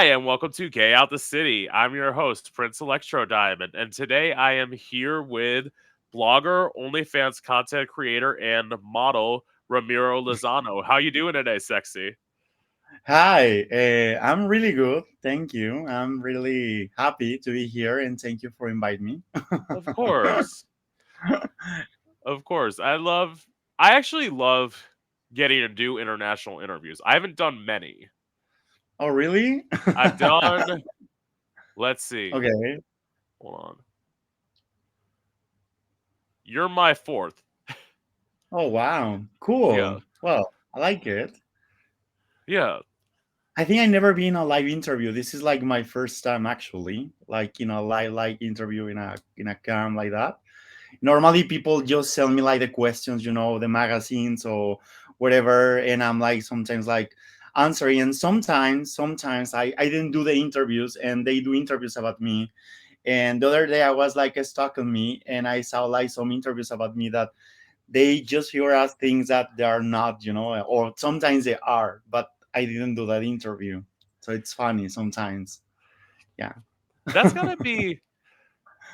Hi, and welcome to Gay Out the City. I'm your host, Prince Electro Diamond, and today I am here with blogger, OnlyFans content creator, and model Ramiro Lozano. How you doing today, sexy? Hi, I'm really good. Thank you. I'm really happy to be here and thank you for inviting me. Of course, of course. I actually love getting to do international interviews. I haven't done many. Oh, really? I've done. Let's see. Okay. Hold on. You're my fourth. Oh, wow. Yeah, Cool. Well, I like it. yeah. I think I never been a live interview. This is like my first time actually, like live interview in a camp like that. Normally people just send me like the questions, the magazines or whatever, and I'm like sometimes like answering, and sometimes I didn't do the interviews and they do interviews about me. And the other day I was like stuck on me and I saw like some interviews about me that they just figure out things that they are not, or sometimes they are, but I didn't do that interview. So it's funny sometimes. Yeah. That's gotta be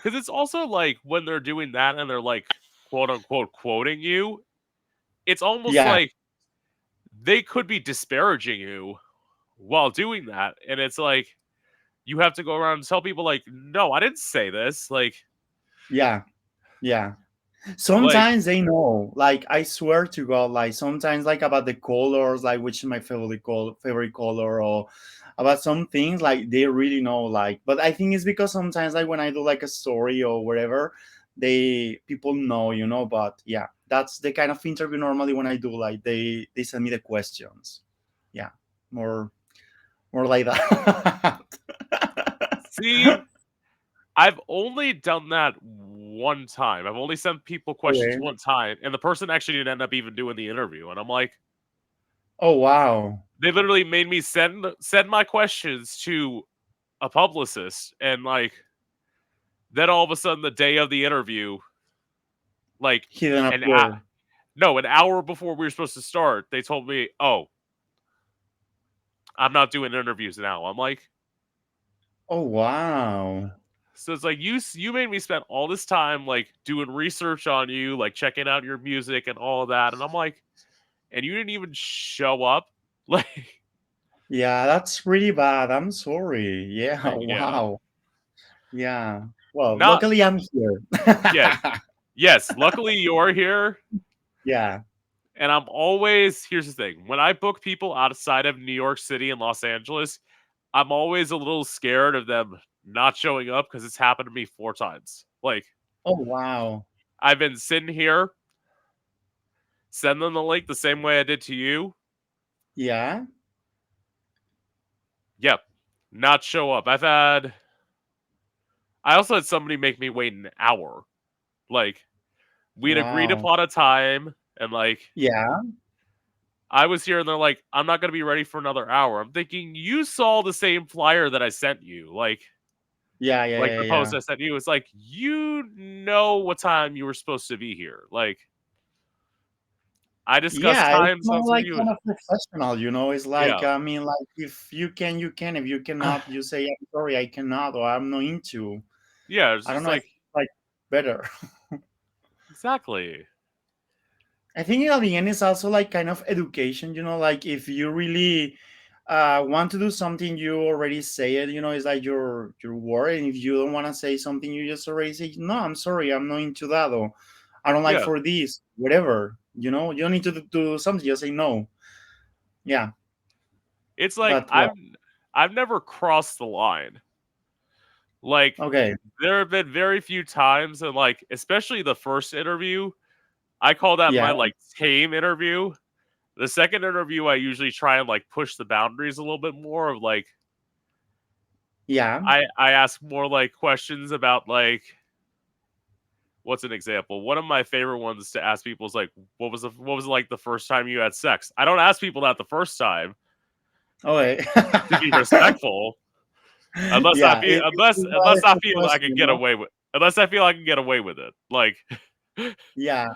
because it's also like when they're doing that and they're like quote unquote quoting you, it's almost Yeah. like they could be disparaging you while doing that. And it's like you have to go around and tell people like, no, I didn't say this. Yeah. Yeah. Like Sometimes they know, like I swear to God, like sometimes like about the colors, like which is my favorite color, or about some things, like they really know, like. But I think it's because sometimes like when I do like a story or whatever, they people know, But yeah, that's the kind of interview normally when I do, like they send me the questions. Yeah, more more like that. see, I've only done that one time. I've only sent people questions Okay. one time, and the person actually didn't end up even doing the interview. And I'm like, Oh wow. they literally made me send my questions to a publicist, and like then all of a sudden the day of the interview, like He didn't an a- appear. no, an hour before we were supposed to start, they told me, "Oh, I'm not doing interviews now." I'm like, Oh wow. so it's like you made me spend all this time like doing research on you, like checking out your music and all of that, and I'm like, and you didn't even show up, like, Yeah, that's really bad. I'm sorry. Yeah, yeah, wow. Yeah. Well, not luckily I'm here. yes, yes. Luckily you're here, Yeah. and I'm always here's the thing: when I book people outside of New York City and Los Angeles, I'm always a little scared of them not showing up because it's happened to me 4 times. Like Oh, wow. I've been sitting here, send them the link the same way I did to you. Yeah. Yep, not show up. I also had somebody make me wait an hour. Like we'd agreed Wow. upon a time, and like Yeah. I was here, and they're like, "I'm not gonna be ready for another hour." I'm thinking you saw the same flyer that I sent you, Yeah, yeah, like yeah, the post yeah. I sent you. It's like you know what time you were supposed to be here. Like I discussed Yeah, it's times more once with like you. kind of professional, It's like, Yeah, I mean, like if you can, you can. If you cannot, you say, I'm sorry, I cannot, or I'm not into. yeah. It's I don't just know. I like think like better. exactly. I think at the end it's also like kind of education, like if you really want to do something, you already say it, it's like your word. And if you don't want to say something, you just already say, no, I'm sorry, I'm not into that, or I don't like Yeah, for this, whatever, you don't need to do something, just say no. Yeah. it's like But I've well, I've never crossed the line. Like okay. there have been very few times, and like especially the first interview, I call that Yeah. my like tame interview. The second interview, I usually try and like push the boundaries a little bit more. Of like, Yeah. I ask more like questions about like what's an example. One of my favorite ones to ask people is like, what was it like the first time you had sex? I don't ask people that the first time Okay. to be respectful, Yeah, it's unless I a feel I question, can get away with unless I feel I can get away with it. Like, Yeah.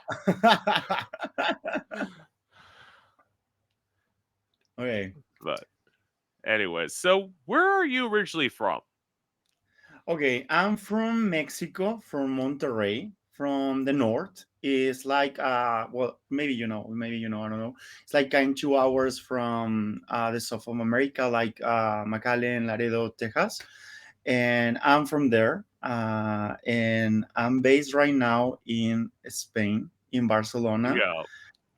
Okay. but Anyways, so where are you originally from? Okay, I'm from Mexico, from Monterrey, from the north. It's like well, maybe you know, I don't know. It's like kind 2 hours from the south of America, like McAllen, Laredo, Texas. And I'm from there. And I'm based right now in Spain, in Barcelona, Yeah.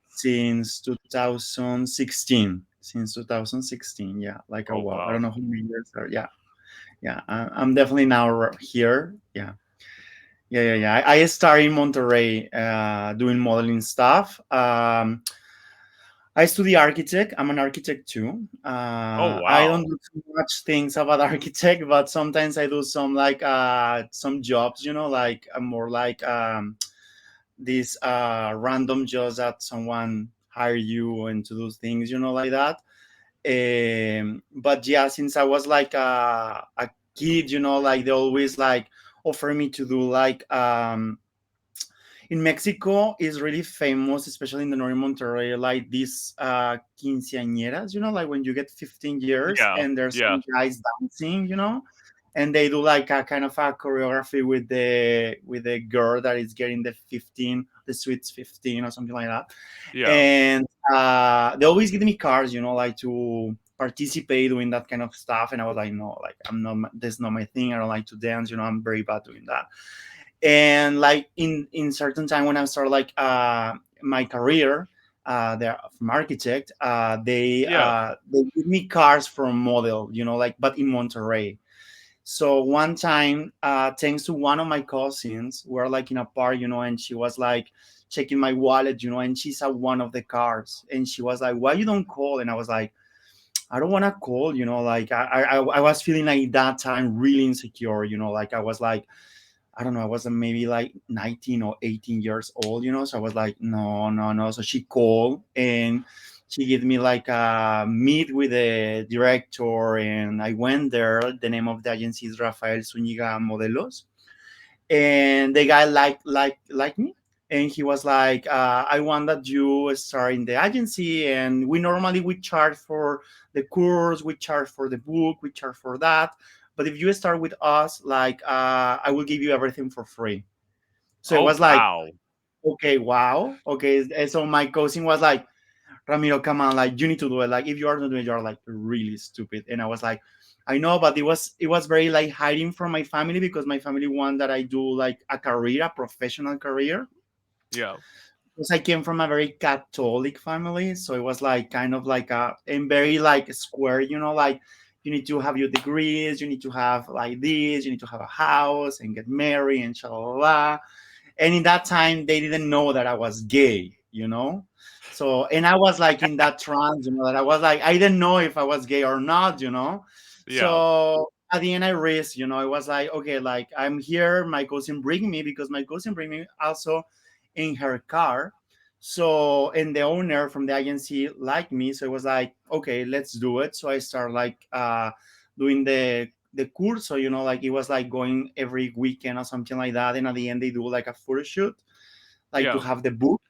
since 2016. Since 2016, yeah, like a Oh while. I wow. don't know how many years are. Yeah, yeah, I'm definitely now here. Yeah, yeah. I started in Monterrey doing modeling stuff. I study architect. I'm an architect too. Oh I don't wow. do too much things about architect, but sometimes I do some like some jobs. Like more like these random jobs that someone hire you and to do things. Like that. But yeah, since I was like a kid, like they always like offer me to do like in Mexico is really famous, especially in the northern Monterrey, like these quinceañeras, like when you get 15 years Yeah. and there's Yeah. some guys dancing, and they do like a kind of a choreography with the girl that is getting the 15, the sweets 15 or something like that. Yeah. And they always give me cards, like to participate doing that kind of stuff. And I was like, no, like that's not my thing. I don't like to dance, I'm very bad doing that. And like in certain time when I started like my career there from architect, Yeah. they give me cars from model, like but in Monterrey. So one time, thanks to one of my cousins, we're like in a park, and she was like checking my wallet, and she saw one of the cars, and she was like, "Why you don't call?" And I was like, "I don't want to call, like I was feeling like that time really insecure, like I was like, I don't know, I was maybe like 19 or 18 years old, so I was like, no, no, no. So she called and she gave me like a meet with the director, and I went there. The name of the agency is Rafael Zúñiga Modelos, and the guy liked me, and he was like, I want that you start in the agency, and we charge for the course, we charge for the book, we charge for that, but if you start with us, like I will give you everything for free. So it Oh was like, wow. okay, wow, okay. And so my cousin was like, Ramiro, come on, like you need to do it. Like if you are not doing it, you're like really stupid. And I was like, I know, but it was very like hiding from my family because my family want that I do like a career, a professional career. Yeah. Because I came from a very Catholic family, so it was like kind of like a and very like square, like you need to have your degrees, you need to have like this, you need to have a house and get married and sha la la la. And in that time they didn't know that I was gay. So and I was like in that trance, that I was like I didn't know if I was gay or not. Yeah. So at the end I risked, it was like, okay, like I'm here, my cousin bring me because my cousin bring me also in her car. So and the owner from the agency liked me, so it was like, okay, let's do it. So I started like doing the curso, like it was like going every weekend or something like that. And at the end, they do like a photo shoot, like to Yeah. have the book.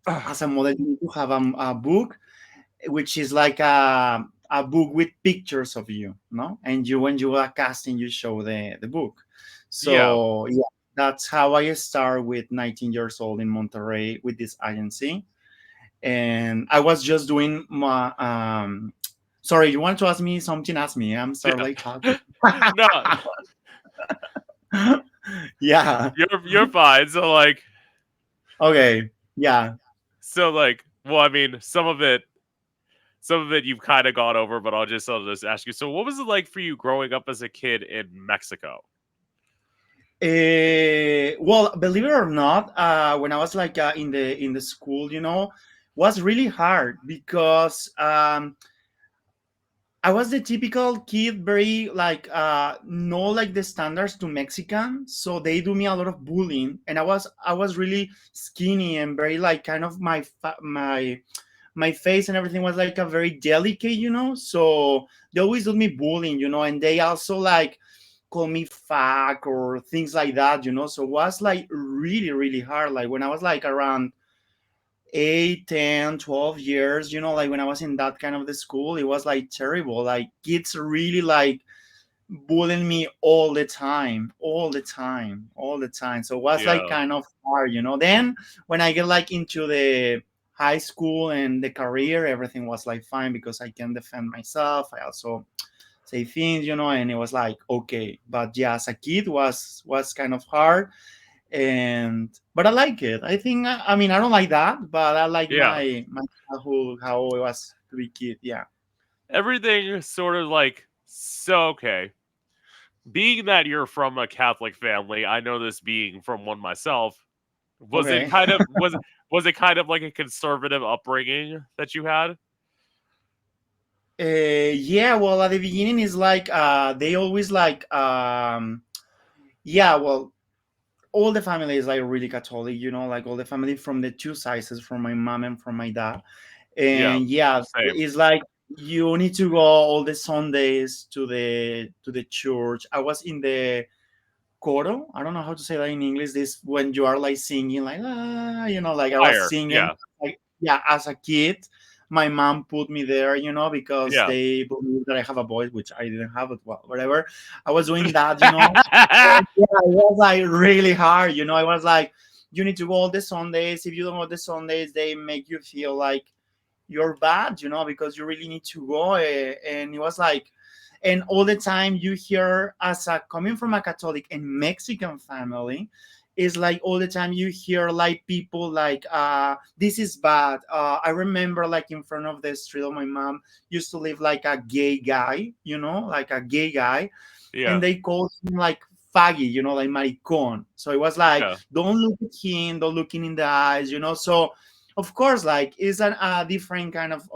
As a model, you need to have a book, which is like a book with pictures of you, no? And you, when you are casting, you show the book. Yeah. So, yeah, that's how I start with 19 years old in Monterrey with this agency. And I was just doing my, sorry, you want to ask me something? Ask me. I'm starting Yeah. like talking. No, Yeah. you're fine. So like Okay. Yeah. well, I mean, some of it you've kind of gone over, but I'll just ask you. So what was it like for you growing up as a kid in Mexico? Well, believe it or not, when I was like in the school, was really hard because I was the typical kid, very like no like the standards to Mexican, so they do me a lot of bullying, and I was really skinny and very like kind of my face and everything was like a very delicate, so they always do me bullying, and they also like call me fat or things like that, so it was like really really hard. Like when I was like around 8, 10, 12 years, like when I was in that kind of the school, it was like terrible. Like kids really like bullying me all the time, all the time, all the time. So it was like Yeah. kind of hard. Then when I get like into the high school and the career, everything was like fine because I can defend myself. I also say things, and it was like okay. But yeah, as a kid was kind of hard, and but I like it. I think I mean I don't like that, but I like Yeah. my childhood, how it was to be kid. Yeah. Everything is sort of like so okay. Being that you're from a Catholic family, I know this being from one myself. Was it Okay. kind of was it kind of like a conservative upbringing that you had? Yeah, well, at the beginning is like they always like yeah, well, all the family is like really Catholic, like all the family from the two sizes, from my mom and from my dad. Yeah. And yeah, Same. it's like you need to go all the Sundays to the church. I was in the coro. I don't know how to say that in English. This when you are like singing, like like I was Choir. singing. Yeah. Like yeah, as a kid, my mom put me there, because Yeah. they believe that I have a voice, which I didn't have it. Well, whatever. I was doing that. And yeah, it was like really hard. I was like, you need to go all the Sundays. If you don't go the Sundays, they make you feel like you're bad, because you really need to go. And it was like, and all the time you hear as a coming from a Catholic and Mexican family, is like all the time you hear like people like this is bad. I remember like in front of the street of my mom used to live like a gay guy, like a gay guy, and Yeah. they called him like faggy, like maricon. So it was like, Yeah. don't look at him, don't look him in the eyes. So of course, like it's a different kind of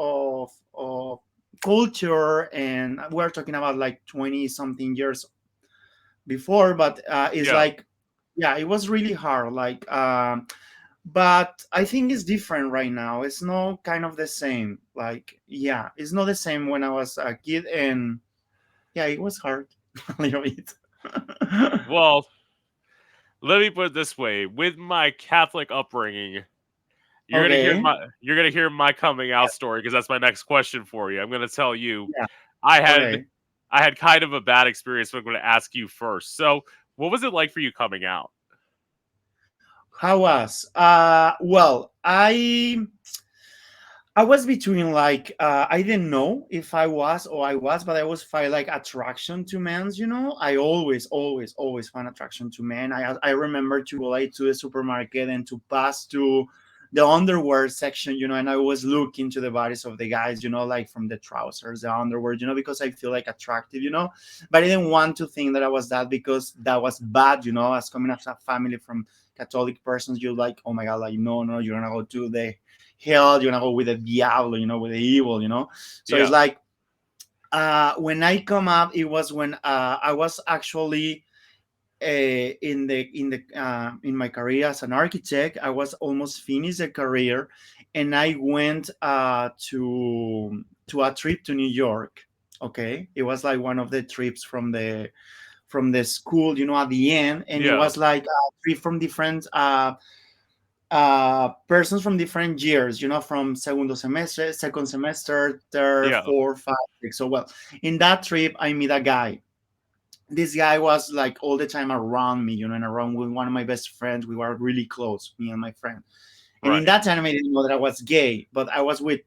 culture, and we're talking about like 20 something years before, but it's Yeah. like, yeah, it was really hard. Like, but I think it's different right now. It's not kind of the same. Like, yeah, it's not the same when I was a kid, and yeah, it was hard a little bit. Well, let me put it this way: with my Catholic upbringing, Okay. you're gonna hear my coming out story because that's my next question for you. I'm gonna tell you, Yeah. I had Okay. I had kind of a bad experience, but I'm gonna ask you first. So, what was it like for you coming out? How was? Well, I was between like I didn't know if I was or I was, but I always find like attraction to men's. I always find attraction to men. I remember to go like to the supermarket and to pass to the underwear section, and I always look into the bodies of the guys, like from the trousers, the underwear, because I feel like attractive. But I didn't want to think that I was that because that was bad, as coming as a family from Catholic persons, you're like, oh my god, like no, no, you're gonna go to the hell, you're gonna go with the diablo, with the evil. So it's Yeah. like when I come up, it was when I was actually in my career as an architect. I was almost finished the career, and I went to a trip to New York. Okay, it was like one of the trips from the school, at the end, and it Yeah. was like a trip from different persons from different years, from segundo semester, second semester, third, Yeah. fourth, five, six. So, well, in that trip, I meet a guy. This guy was like all the time around me, and around with one of my best friends. We were really close, me and my friend. And in Right. that time, I didn't know that I was gay, but I was with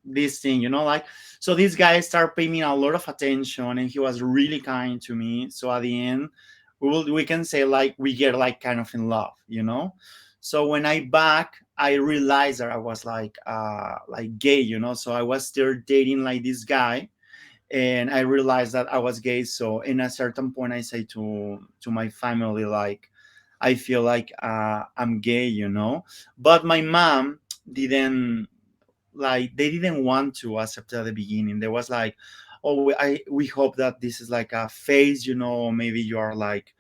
this thing, like, so this guy started paying me a lot of attention, and he was really kind to me. So at the end, we can say like we get like kind of in love. So when I back, I realized that I was like gay. So I was still dating like this guy, and I realized that I was gay. So in a certain point, I say to my family like, I feel like I'm gay. But my mom didn't, like, they didn't want to accept at the beginning. There was like, oh, we hope that this is like a phase, maybe you are like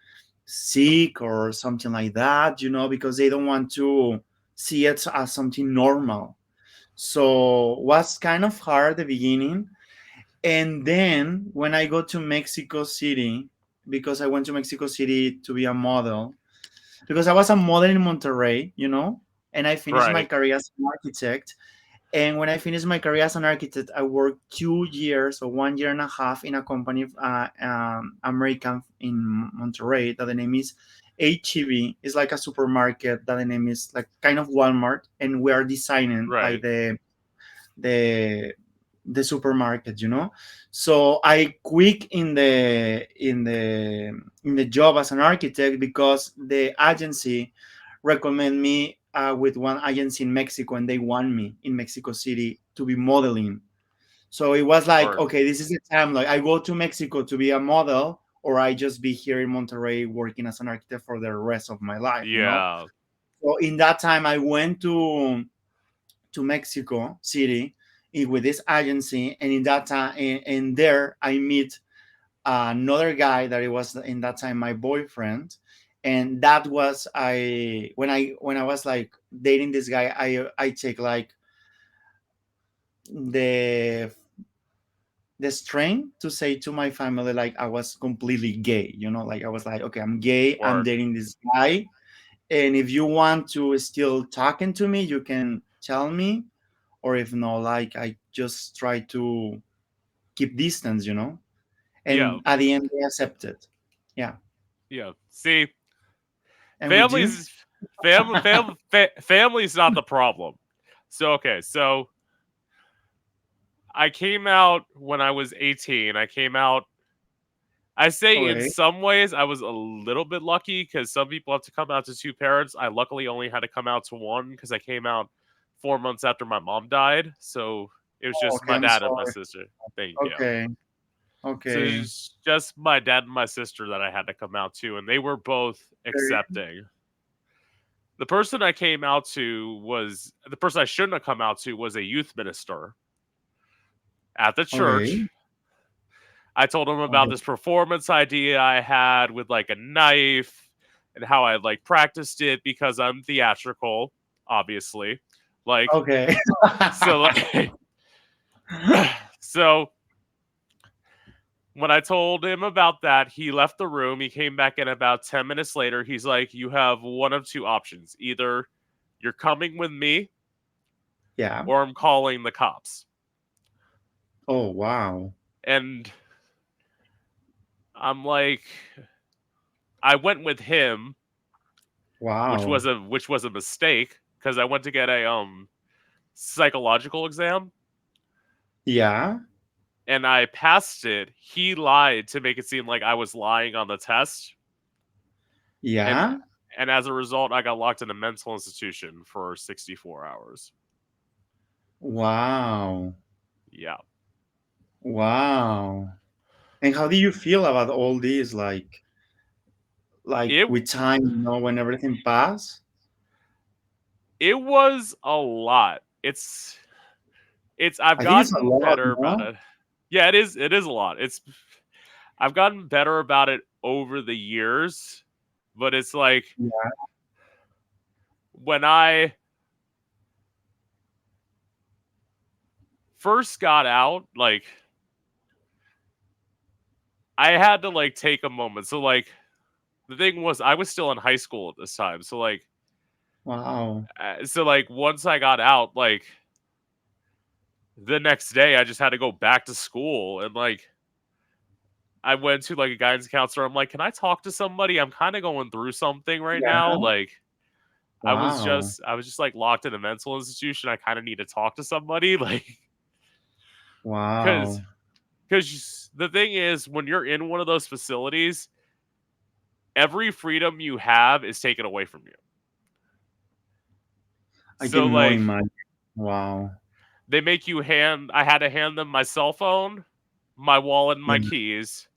sick or something like that, because they don't want to see it as something normal. So was kind of hard at the beginning. And then when I go to Mexico City, because I went to Mexico City to be a model, because I was a model in Monterrey. and I finished my Right. career as an architect. And when I finished my career as an architect, I worked 2 years or 1 year and a half in a company, American in Monterrey, that the name is HEB. It's like a supermarket that the name is like kind of Walmart, and we are designing like Right. the the supermarket, So I quit in the job as an architect because the agency recommend me with one agency in Mexico, and they want me in Mexico City to be modeling. So it was like, Smart. okay, this is the time. Like I go to Mexico to be a model, or I just be here in Monterrey working as an architect for the rest of my life. Yeah. So in that time, I went to Mexico City with this agency, and in that time, and there I meet another guy that it was in that time my boyfriend, and that was I when I was like dating this guy, I take like the the strength to say to my family like I was completely gay, like I was like, okay, I'm gay, I'm Smart. dating this guy, and if you want to still talking to me, you can tell me, or if not, like I just try to keep distance. Yeah. And at the end they accepted. Yeah. Yeah. See, And with you? families, family's not the problem. So okay, so I came out when I was 18. I came out. I say in Okay. some ways I was a little bit lucky because some people have to come out to two parents. I luckily only had to come out to one because I came out 4 months after my mom died. So it was Oh, just okay, my I'm dad and my sorry. sister. Thank you. Okay. So Okay. it's just my dad and my sister that I had to come out to, and they were both Okay. accepting. The person I came out to was the person I shouldn't have come out to was a youth minister at the church. Okay. I told him about Okay. this performance idea I had with like a knife and how I like practiced it because I'm theatrical, obviously. Like Okay. so like so when I told him about that, he left the room. He came back in about 10 minutes later. He's like, "You have one of two options. Either you're coming with me Yeah. or I'm calling the cops." Oh, wow. And I'm like, I went with him, Wow. which was a mistake because I went to get a psychological exam Yeah. and I passed it. He lied to make it seem like I was lying on the test, and Yeah. as a result, I got locked in a mental institution for 64 hours. Wow. Yeah, Wow. And how do you feel about all this? Like it with time, when everything pass? it was a lot. It's I've I think it's a gotten lot, better about no? it. Yeah, it is a lot. It's I've gotten better about it over the years, but it's like Yeah. when I first got out, like I had to like take a moment. So like the thing was I was still in high school at this time. Wow. So like once I got out, like the next day I just had to go back to school and like I went to like a guidance counselor. I'm like, "Can I talk to somebody? I'm kind of going through something right now." Yeah. Like Wow. I was just like locked in a mental institution. I kind of need to talk to somebody like cuz Wow. cuz the thing is when you're in one of those facilities, every freedom you have is taken away from you. I So cannot like imagine. Wow. they make you hand I had to hand them my cell phone, my wallet and Yeah. my keys.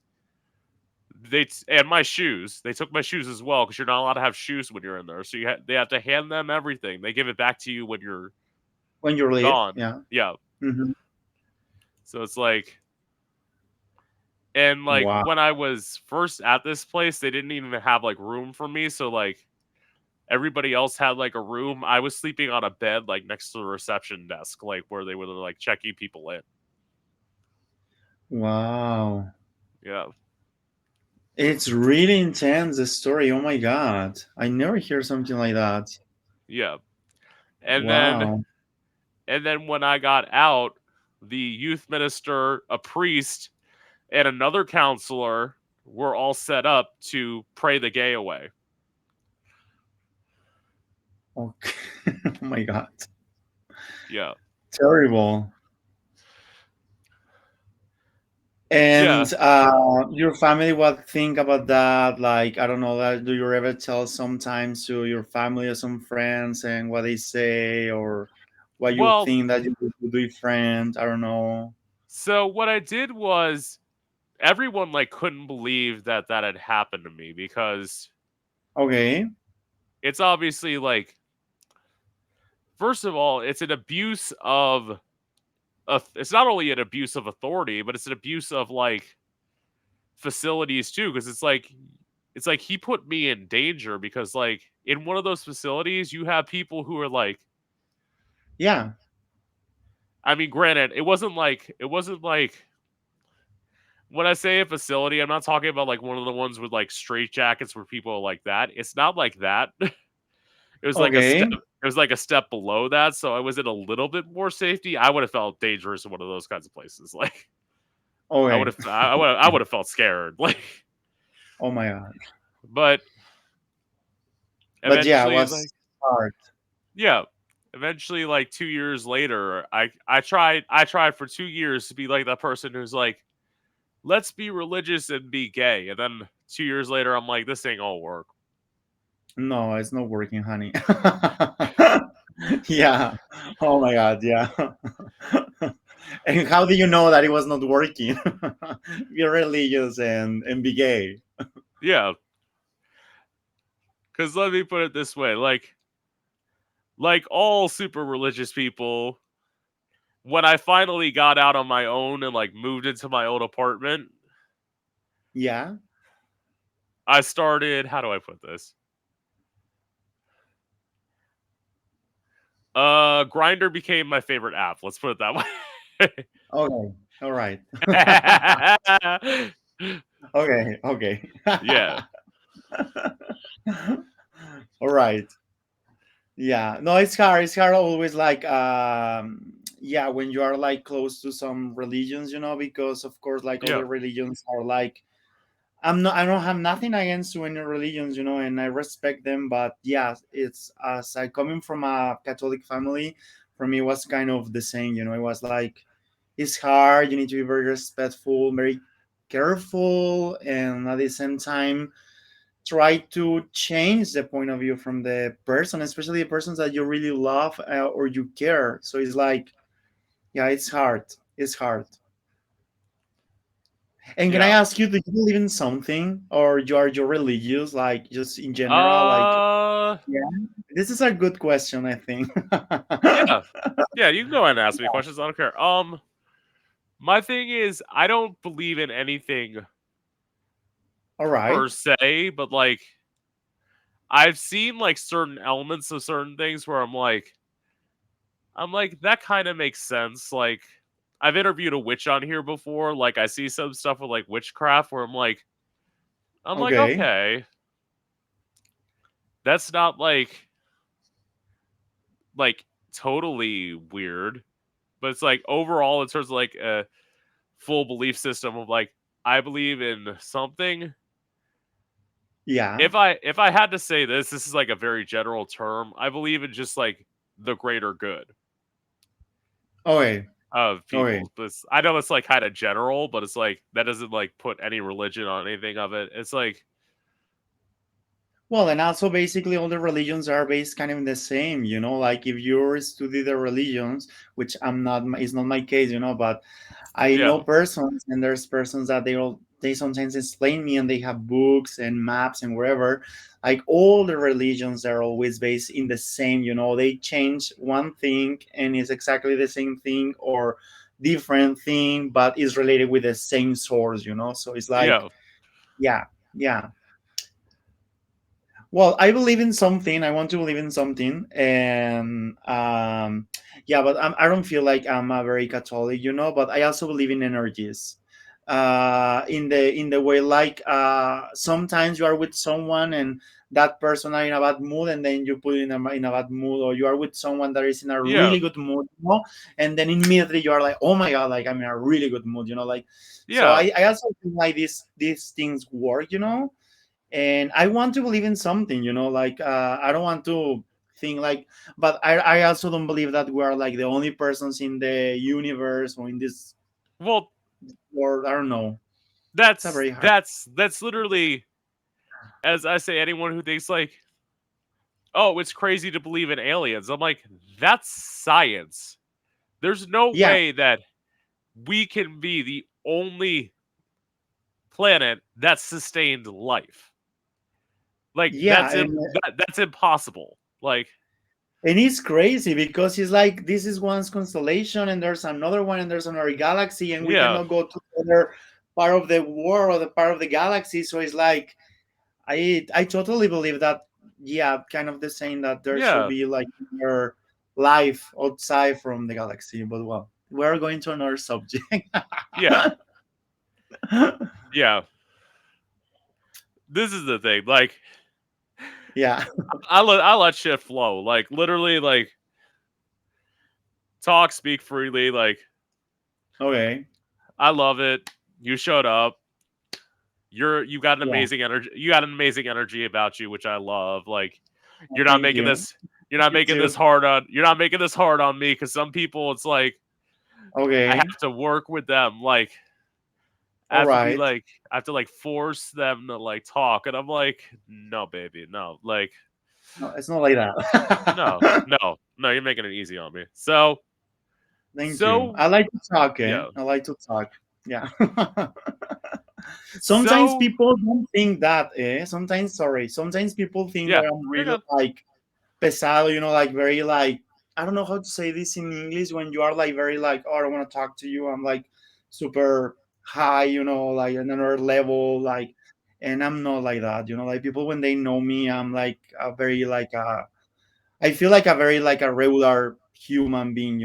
And my shoes. They took my shoes as well because you're not allowed to have shoes when you're in there. So they have to hand them everything. They give it back to you when you're When you leave. gone. Yeah. Yeah. Hmm. So it's like and like Wow. when I was first at this place, they didn't even have like room for me. So like everybody else had like a room. I was sleeping on a bed like next to the reception desk, like where they were like checking people in. Wow. Yeah. It's really intense, the story. Oh my God. I never hear something like that. Yeah. And then Wow. when I got out, the youth minister, a priest, and another counselor were all set up to pray the gay away. Okay. Oh my God. Yeah. Terrible. Yeah. And your family, what think about that? Like, I don't know, that do you ever tell sometimes to your family or some friends and what they say or what you Well, think that you would do different? I don't know. so what I did was everyone like couldn't believe that that had happened to me because Okay. it's obviously like first of all, it's an abuse of it's not only an abuse of authority, but it's an abuse of like facilities too because it's like he put me in danger because like in one of those facilities you have people who are like Yeah. I mean granted it wasn't like when I say a facility I'm not talking about like one of the ones with like straight jackets where people are like that. It's not like that. It was like a step Okay. it was like a step below that, so I was in a little bit more safety. I would have felt dangerous in one of those kinds of places. Like Okay. I would have felt scared. Like Oh my God. but But yeah, it eventually like was hard. yeah. Eventually, like 2 years later, I tried for 2 years to be like that person who's like, let's be religious and be gay. And then 2 years later, I'm like, this ain't gonna work. No, it's not working, honey. Yeah. Oh my God. Yeah. And how do you know that it was not working? Be religious and be gay. Yeah, because let me put it this way, like all super religious people, when I finally got out on my own and like moved into my own apartment, Yeah. I started. How do I put this? Grinder became my favorite app. Let's put it that way. Okay. All right. Okay. Okay. Yeah, All right. Yeah. No, it's hard. It's hard always like yeah, when you are like close to some religions, because of course like yeah, other religions are like I don't have nothing against to any religions, and I respect them, but yeah, it's as I coming from a Catholic family, for me it was kind of the same, it was like it's hard, you need to be very respectful, very careful, and at the same time try to change the point of view from the person, especially the persons that you really love or you care. So it's like, yeah, it's hard. It's hard. And can I yeah. ask you, do you believe in something, or you religious, like just in general? Like, Uh, yeah, this is a good question, I think. yeah, yeah. You can go ahead and ask me questions. I don't care. My thing is, I don't believe in anything All per right. se, but like I've seen like certain elements of certain things where I'm like that kind of makes sense. Like I've interviewed a witch on here before. Like I see some stuff with like witchcraft where I'm like Okay. okay, that's not like totally weird, but it's like overall in terms of like a full belief system of like I believe in something. Yeah. If I had to say this is like a very general term. I believe in just like the greater good Okay. of Okay. people. But I know it's like kind of general, but it's like that doesn't like put any religion on anything of it. It's like Well, and also basically all the religions are based kind of in the same, like if you study the religions, which I'm not, it's not my case, but I know yeah, persons, and there's persons that they sometimes explain me, and they have books and maps and wherever. Like all the religions are always based in the same. They change one thing, and it's exactly the same thing or different thing, but is related with the same source. So it's like, yeah, yeah, yeah. Well, I believe in something. I want to believe in something, and yeah, but I don't feel like I'm a very Catholic, But I also believe in energies. in the way like sometimes you are with someone and that person are in a bad mood, and then you put in a bad mood, or you are with someone that is in a Yeah. really good mood, and then immediately you are like, oh my god, like I'm in a really good mood, like. So Yeah. I also think like these things work, and I want to believe in something, like I don't want to think like, but I also don't believe that we are like the only persons in the universe or in this Well, world. I don't know. It's a that's very hard. that's literally, as I say, anyone who thinks like, oh, it's crazy to believe in aliens. I'm like, that's science. There's no Yeah, way that we can be the only planet that sustained life. Like yeah, and that's impossible. Like, it's crazy because it's like this is one's constellation, and there's another one, and there's another galaxy, and we yeah, cannot go to the other part of the world or the part of the galaxy. So it's like I totally believe that. Yeah, kind of the same that there should yeah, be like more life outside from the galaxy. But well, we're going to another subject. yeah, yeah. This is the thing. Like, Yeah. I let shit flow. Like, literally, like, talk, speak freely. Like, Okay. I love it. You showed up. You got an Yeah. amazing energy. You got an amazing energy about you, which I love. Like, you're not Thank making you. this. You're not You making this too. hard on. You're not making this hard on me because some people, it's like I Okay. have to work with them. Like, I All have to be right. like, I have to like force them to like talk, and I'm like, no, baby, no, like, No, it's not like no, that. no, no, you're making it easy on me. So, Thank you. so I like to talk, eh? yeah, I like to talk. Yeah. Sometimes so people don't think that, eh? Sometimes people think yeah, that I'm you're really good. like pesado, like very like I don't know how to say this in English when you are like very like, oh, I don't want to talk to you. I'm like super high, like another level, like, and I'm not like that, like people when they know me, I'm like a very like I feel like a very like a regular human being.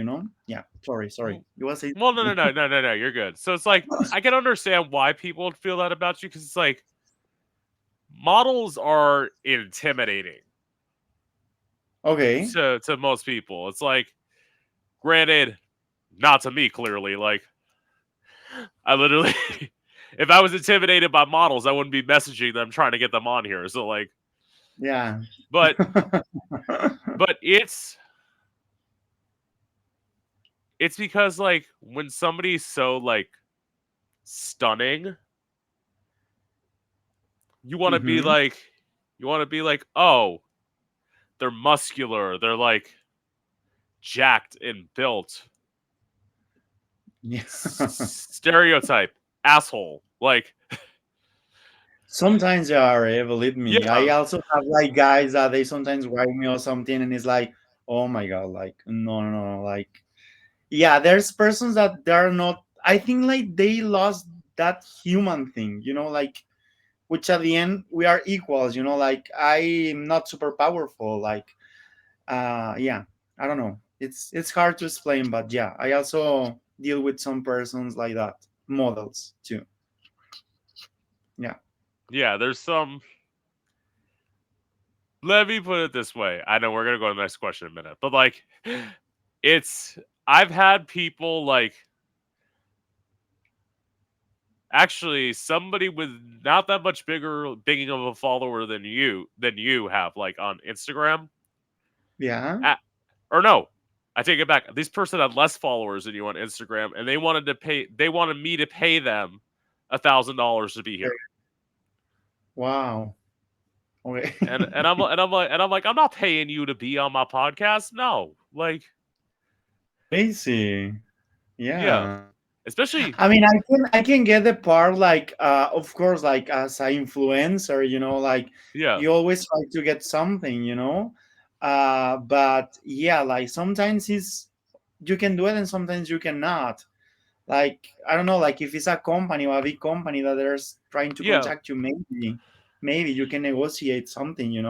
Yeah. Sorry. You want to say Well, no, no, something? no, no, no, no, you're good. So it's like I can understand why people would feel that about you because it's like models are intimidating Okay. to most people. It's like, granted, not to me clearly. Like, I literally, if I was intimidated by models, I wouldn't be messaging them trying to get them on here. So like, Yeah. but but it's because like when somebody's so like stunning, you want to be Mm-hmm. like, oh, they're muscular, they're like jacked and built. Yeah. Stereotype, asshole. Like, Sometimes they are, believe me. I yeah, also have like guys that they sometimes write me or something, and it's like, oh my god, like no, no, no, like yeah. There's persons that they're not. I think like they lost that human thing, like which at the end we are equals. Like I'm not super powerful. Like yeah, I don't know. It's hard to explain, but yeah, I also deal with some persons like that, models too. Yeah. yeah. There's some. Let me put it this way. I know we're gonna go to the next question in a minute, but like, it's I've had people like actually somebody with not that much bigger of a follower than you have like on Instagram. Yeah. At, or no, I take it back. This person had less followers than you on Instagram, and they wanted me to pay them $1,000 to be here. Wow. Okay. And I'm like, I'm not paying you to be on my podcast. No, like, Crazy. yeah, Yeah. especially, I mean, I can get the part like of course like as an influencer, like yeah, you always try to get something, but yeah, like sometimes it's you can do it and sometimes you cannot. Like I don't know, like if it's a company or a big company that they're trying to yeah, contact you, maybe you can negotiate something, I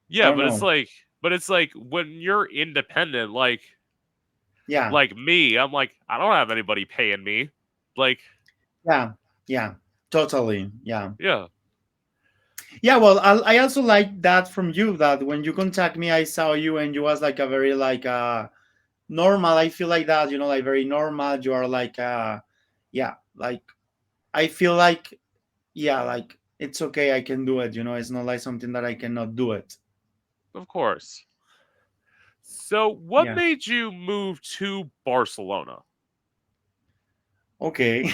yeah. don't But it's know. like, when you're independent, Yeah. like me, I'm like, I don't have anybody paying me. Like, Yeah, yeah, totally. Yeah, Yeah, yeah. Well, I also like that from you. That when you contact me, I saw you, and you was like a very like normal. I feel like that. You know, like very normal. You are like yeah, like I feel like yeah, like it's okay. I can do it. You know, it's not like something that I cannot do it. of course. So, what Yeah. made you move to Barcelona? Okay.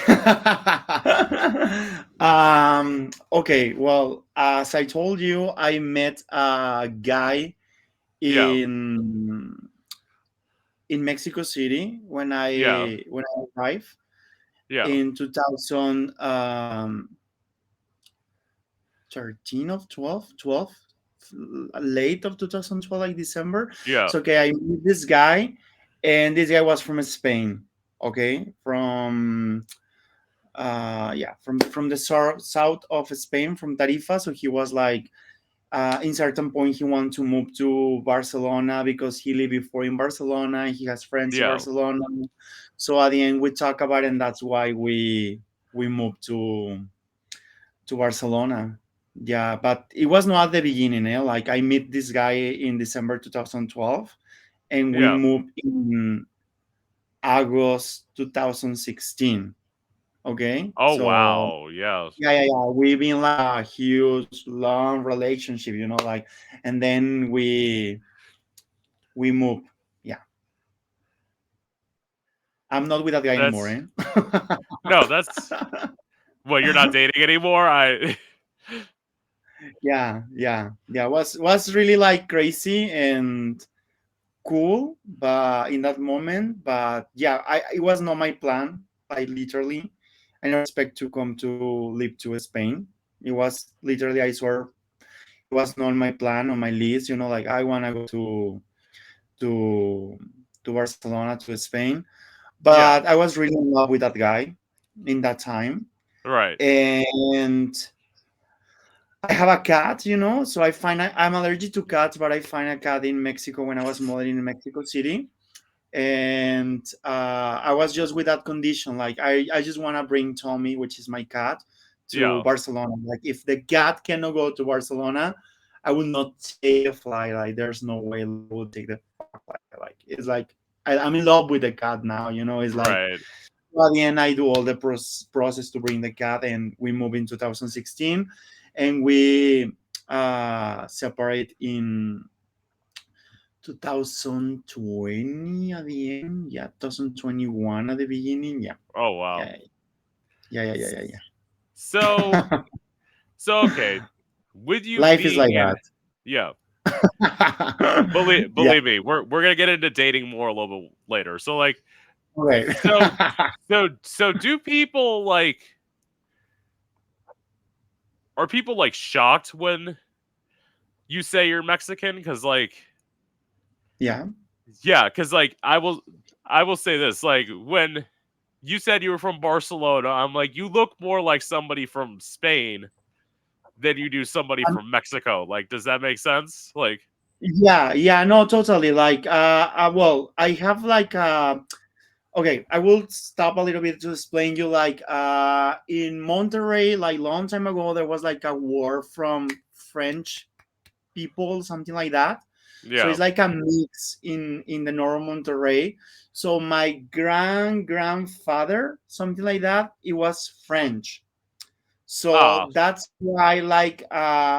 Okay. Well, as I told you, I met a guy Yeah, in Mexico City yeah, when I arrived yeah, in 2000 13 of 12 late of 2012, like December. yeah, So okay, I met this guy, and this guy was from Spain. Okay, from yeah, from the south of Spain, from Tarifa. So he was like in certain point he wanted to move to Barcelona because he lived before in Barcelona and he has friends in yeah, Barcelona. So at the end we talk about it, and that's why we moved to Barcelona. Yeah, but it was not at the beginning. Eh? Like I met this guy in December 2012, and we yeah. moved in August 2016. Okay, Oh, so wow. Yeah, yeah. We've been like a huge, long relationship, you know, like, and then we moved. Yeah, I'm not with that guy anymore. that's Eh? no, that's well, you're not dating anymore. I Yeah. Was really like crazy and cool, but in that moment, but yeah, I it was not my plan. Like literally, I never expect to come to live to Spain. It was literally, I swear, it was not my plan on my list. You know, like I wanna go to to Barcelona, to Spain. yeah, But I was really in love with that guy in that time, right. and I have a cat. You know, so I'm allergic to cats, but I find a cat in Mexico when I was modeling in Mexico City, and I was just with that condition. Like I just want to bring Tommy, which is my cat, to Yeah, Barcelona. Like if the cat cannot go to Barcelona, I will not take the flight. Like there's no way like I will take the flight. Like it's like I'm in love with the cat now. You know, it's like right. at the end I do all the process to bring the cat, and we move in 2016, and we separate in 2020 at the end. Yeah, 2021 at the beginning. Yeah, Oh, wow. yeah, yeah, yeah, yeah, S- yeah, So, yeah. so okay. With you Life is being like in, yeah, that. Yeah. believe me, we're gonna get into dating more a little bit later. So, like, Okay. so so do people like are people like shocked when you say you're Mexican? Because like, Yeah. yeah, because like I will say this, like when you said you were from Barcelona, I'm like, you look more like somebody from Spain than you do somebody Um, from Mexico. Like, does that make sense? Like, yeah. Yeah. No, totally. Like, well, I have like, okay, I will stop a little bit to explain you. Like, in Monterrey, like long time ago, there was like a war from French people, something like that. So yeah. it's like a mix in the North Monterrey. So my grandfather, something like that, it was French. Ah, So that's why like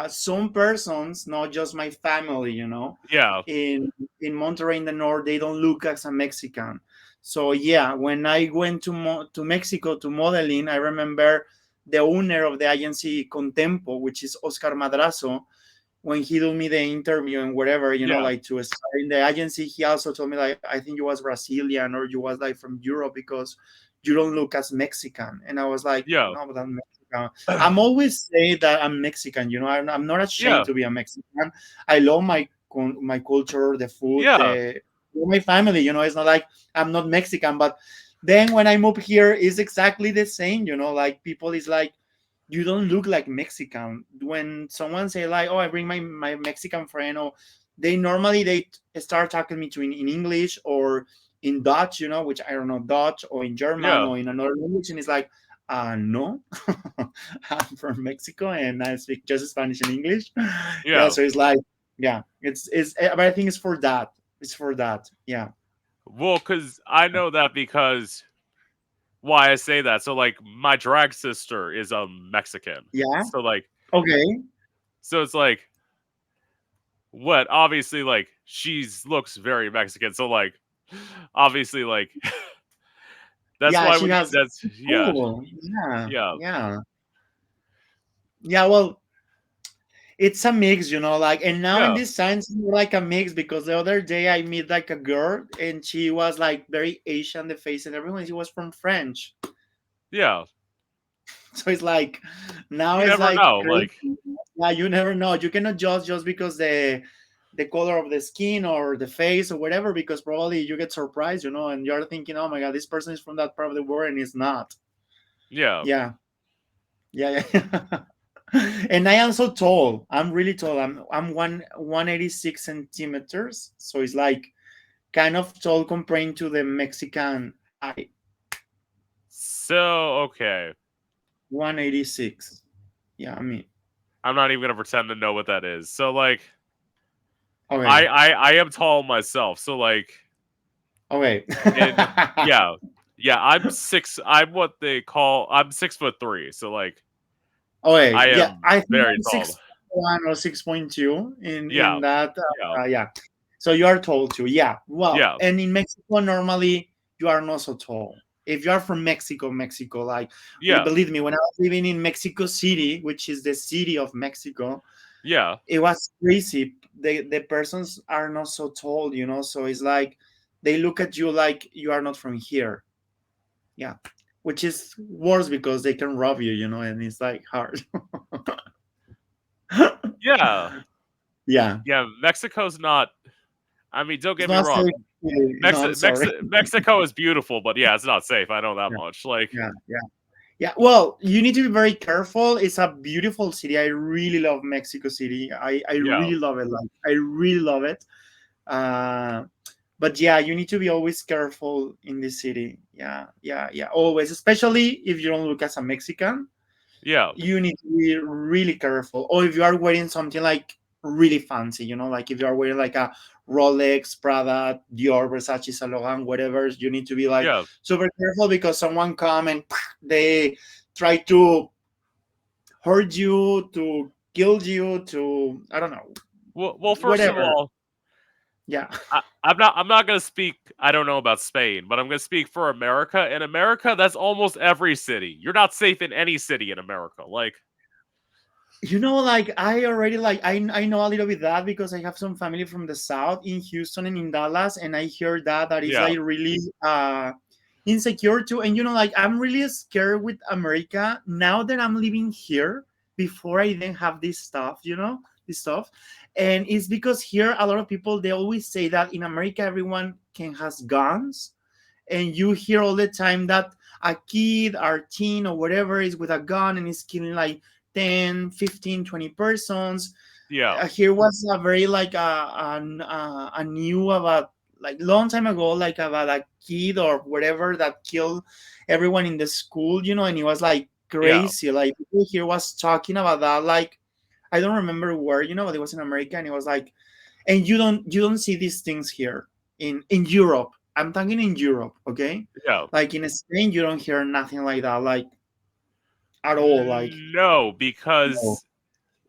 some persons, not just my family, you know, yeah, in Monterrey in the north, they don't look as a Mexican. So yeah, when I went to Mexico to modeling, I remember the owner of the agency Contempo, which is Oscar Madrazo, when he do me the interview and whatever, you know, yeah, like to start in the agency, he also told me like, I think you was Brazilian or you was like from Europe because you don't look as Mexican. And I was like, yeah, no, but I'm Mexican. I'm always say that I'm Mexican. You know, I'm not ashamed yeah, to be a Mexican. I love my culture, the food, yeah, the my family. You know, it's not like I'm not Mexican, but then when I move here, it's exactly the same. You know, like people is like you don't look like Mexican. When someone say like, "Oh, I bring my Mexican friend," or they start talking me to in English or in Dutch, you know, which I don't know Dutch or in German yeah, or in another language, and it's like No. I'm from Mexico and I speak just Spanish and English. Yeah, Yeah. so it's like, yeah, but I think it's for that. It's for that. Yeah. Well, because I know that because why I say that. So, like, my drag sister is a Mexican. Yeah. So, like, Okay. so it's like, what? Obviously, like, she's looks very Mexican. So, like, obviously, like, that's Yeah, why she when has. that's yeah, Cool. Yeah. yeah, Yeah. Yeah. Well, it's a mix, like, and now in yeah, this science, it's more like a mix because the other day I meet like a girl and she was like very Asian, the face and everyone. She was from French. yeah. So it's like now You it's never like know. crazy. Like, Yeah, you never know. You cannot judge just because the color of the skin or the face or whatever, because probably you get surprised, and you're thinking, oh my god, this person is from that part of the world and it's not. yeah. Yeah, yeah, yeah. And I am so tall. I'm really tall. I'm 186 centimeters. So it's like kind of tall compared to the Mexican height. So okay, 186. Yeah, I mean, I'm not even gonna pretend to know what that is. So, like, I okay, I I am tall myself. So, like, okay. and yeah, yeah. I'm what they call. I'm 6'3". So, like, Okay, I yeah, am I think very I'm tall. 6.1 or 6.2 in Yeah, that. yeah, Yeah, so you are tall too. Yeah, well, yeah, and in Mexico normally you are not so tall. If you are from Mexico, like, yeah, believe me, when I was living in Mexico City, which is the city of Mexico, yeah, it was crazy. The persons are not so tall, so it's like they look at you like you are not from here. Yeah, which is worse because they can rob you, and it's like hard. yeah, Yeah, yeah. Mexico's not. I mean, don't it's get me not wrong. safe. No, I'm sorry. Mexico is beautiful, but yeah, it's not safe. I know that Yeah, much. Like, yeah, yeah, yeah. Well, you need to be very careful. It's a beautiful city. I really love Mexico City. I yeah, really love it. Like, I really love it. Uh, but yeah, you need to be always careful in this city. Yeah, yeah, yeah. Always, especially if you don't look as a Mexican, yeah, you need to be really careful. Or if you are wearing something like really fancy, like if you are wearing like a Rolex, Prada, Dior, Versace, Saint Laurent, whatever, you need to be like yeah. super careful because someone come and they try to hurt you, to kill you, to, I don't know, Well, first of whatever. all, Yeah. I'm not gonna speak. I don't know about Spain, but I'm gonna speak for America. In America, that's almost every city. You're not safe in any city in America. Like, Like, I already, like, I know a little bit that because I have some family from the south in Houston and in Dallas, and I hear that is yeah, like really insecure too. And like, I'm really scared with America now that I'm living here. Before I didn't have this stuff. And it's because here a lot of people, they always say that in America everyone can has guns, and you hear all the time that a kid or teen or whatever is with a gun and is killing like 10, 15, 20 persons. yeah, Here was a very like a new about like long time ago, like about a kid or whatever that killed everyone in the school, and it was like yeah, crazy. Like, people here was talking about that, like, I don't remember where, but it was in America, and it was like, and you don't see these things here in Europe. I'm talking in Europe, okay? yeah. Like in Spain, you don't hear nothing like that, like, at all. Like, No, no. because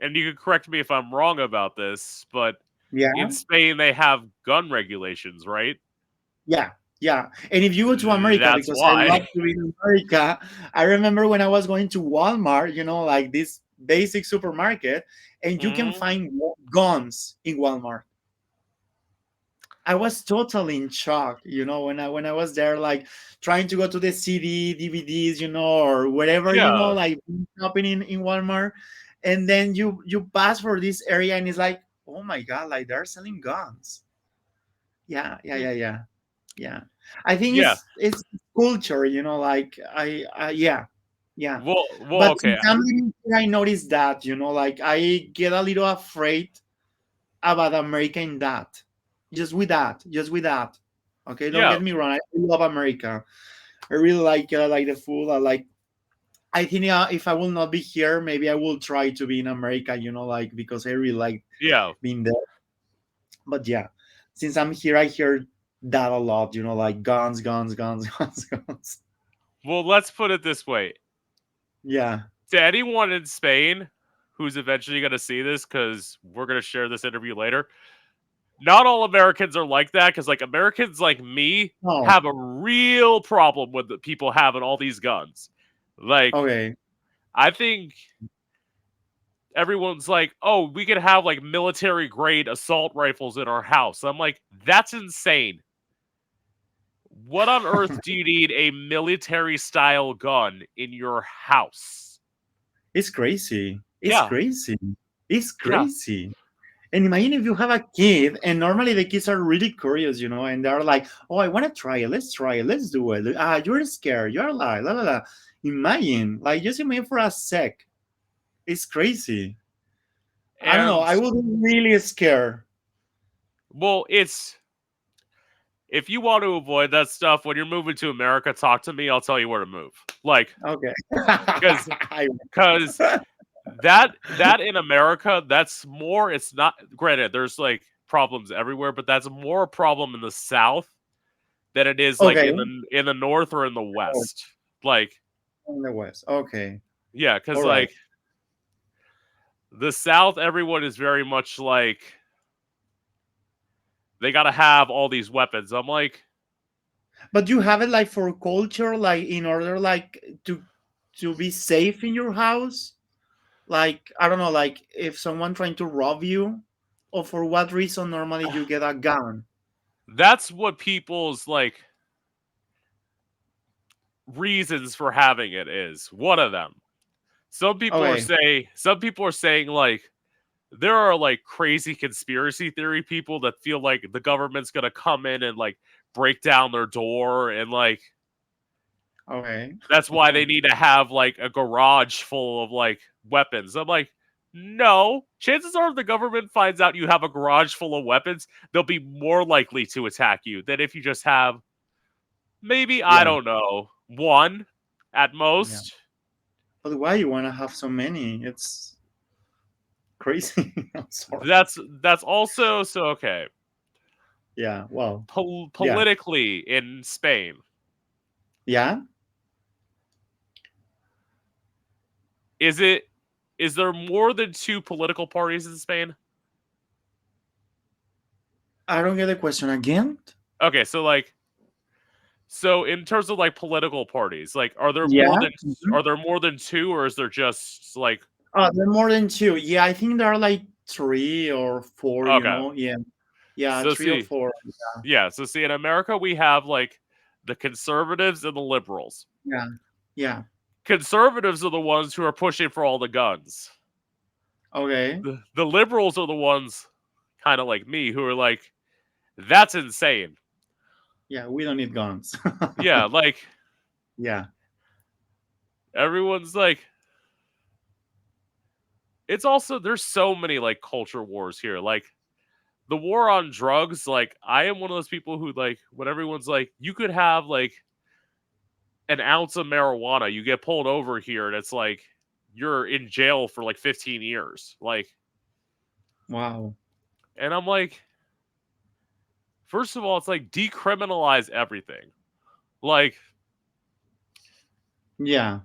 and you can correct me if I'm wrong about this, but Yeah, in Spain they have gun regulations, right? yeah, yeah. And if you go to America, That's because I why. love to be in America, I remember when I was going to Walmart, like this basic supermarket, and you can Mhm. find guns in Walmart. I was totally in shock, when I was there, like trying to go to the CD, DVDs, or whatever, Yeah, like shopping in Walmart, and then you pass for this area, and it's like, oh my god, like they're selling guns. Yeah, yeah, mm, yeah, yeah, yeah. I think yeah. it's culture, like yeah, yeah. Well, But okay. since I'm living here, I noticed that, like I get a little afraid about America in that. Just with that. Okay, don't Yeah, get me wrong. I love America. I really like the food. I like I think if I will not be here, maybe I will try to be in America. Like because I really like Yeah. being there. But yeah, since I'm here, I hear that a lot. Like guns, guns, guns, guns, guns. Well, let's put it this way: Yeah. to anyone in Spain who's eventually going to see this, because we're going to share this interview later, not all Americans are like that, because like Americans like me Oh. have a real problem with the people having all these guns. Like, Okay. I think everyone's like, oh, we could have like military grade assault rifles in our house. I'm like, that's insane. What on earth do you need a military style gun in your house? It's crazy. It's Yeah, crazy. It's yeah. crazy. And imagine if you have a kid, and normally the kids are really curious, and they're like, "Oh, I want to try it. Let's try it. Let's do it." You're scared. You're like, la la la. Imagine, like, just imagine for a sec. It's crazy. I don't know. And I would be really scared. well, it's if you want to avoid that stuff when you're moving to America, talk to me. I'll tell you where to move. Like, Okay. because because that in America, that's more. It's not granted. There's like problems everywhere, but that's more a problem in the South than it is like Okay. in the North or in the West. Like, In the West. Okay. yeah, because All right. like the South, everyone is very much like they got to have all these weapons. I'm like, But you have it like for culture, like in order like to be safe in your house. Like I don't know, like if someone trying to rob you, or for what reason normally you get a gun. that's what people's like reasons for having it is. One of them. Okay. Some people are saying like there are like crazy conspiracy theory people that feel like the government's gonna come in and like break down their door and like Okay. that's why they need to have like a garage full of like weapons. I'm like, no. Chances are if the government finds out you have a garage full of weapons, they'll be more likely to attack you than if you just have maybe, I Yeah. don't know, one at Yeah. most. But why you want to have so many? It's crazy. I'm sorry. That's also so okay. Yeah. Well. Yeah. Politically in Spain, Yeah. is it is there more than two political parties in Spain? I don't get the question again. Okay, so like so in terms of like political parties, like Yeah. Mhm. are there more than two or is there just like There are more than two. Yeah, I think there are like three or four. okay. Yeah. Yeah, So three or see, four. yeah, so see in America we have like the conservatives and the liberals. Yeah. Yeah. Conservatives are the ones who are pushing for all the guns. Okay. The liberals are the ones kind of like me who are like that's insane. Yeah, we don't need guns. Yeah, like Yeah. everyone's like it's also there's so many like culture wars here. Like the war on drugs, like I am one of those people who like when everyone's like you could have like an ounce of marijuana, you get pulled over here and it's like you're in jail for like 15 years. Like Wow. and I'm like first of all, it's like decriminalize everything. Like Yeah.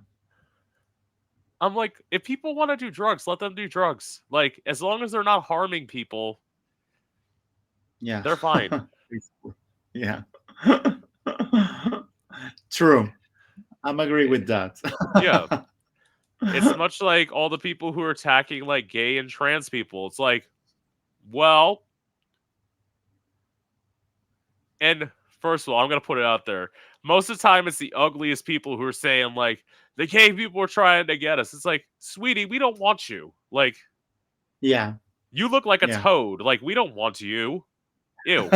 I'm like if people want to do drugs, let them do drugs. Like as long as they're not harming people, Yeah. they're fine. Yeah. True. I'm agree Eh, with that. yeah. It's much like all the people who are attacking like gay and trans people. It's like, well, and first of all, I'm gonna put it out there. Most of the time, it's the ugliest people who are saying like the gay people are trying to get us. It's like, sweetie, we don't want you. Like, Yeah. you look like a Yeah. toad. Like, we don't want you. Ew.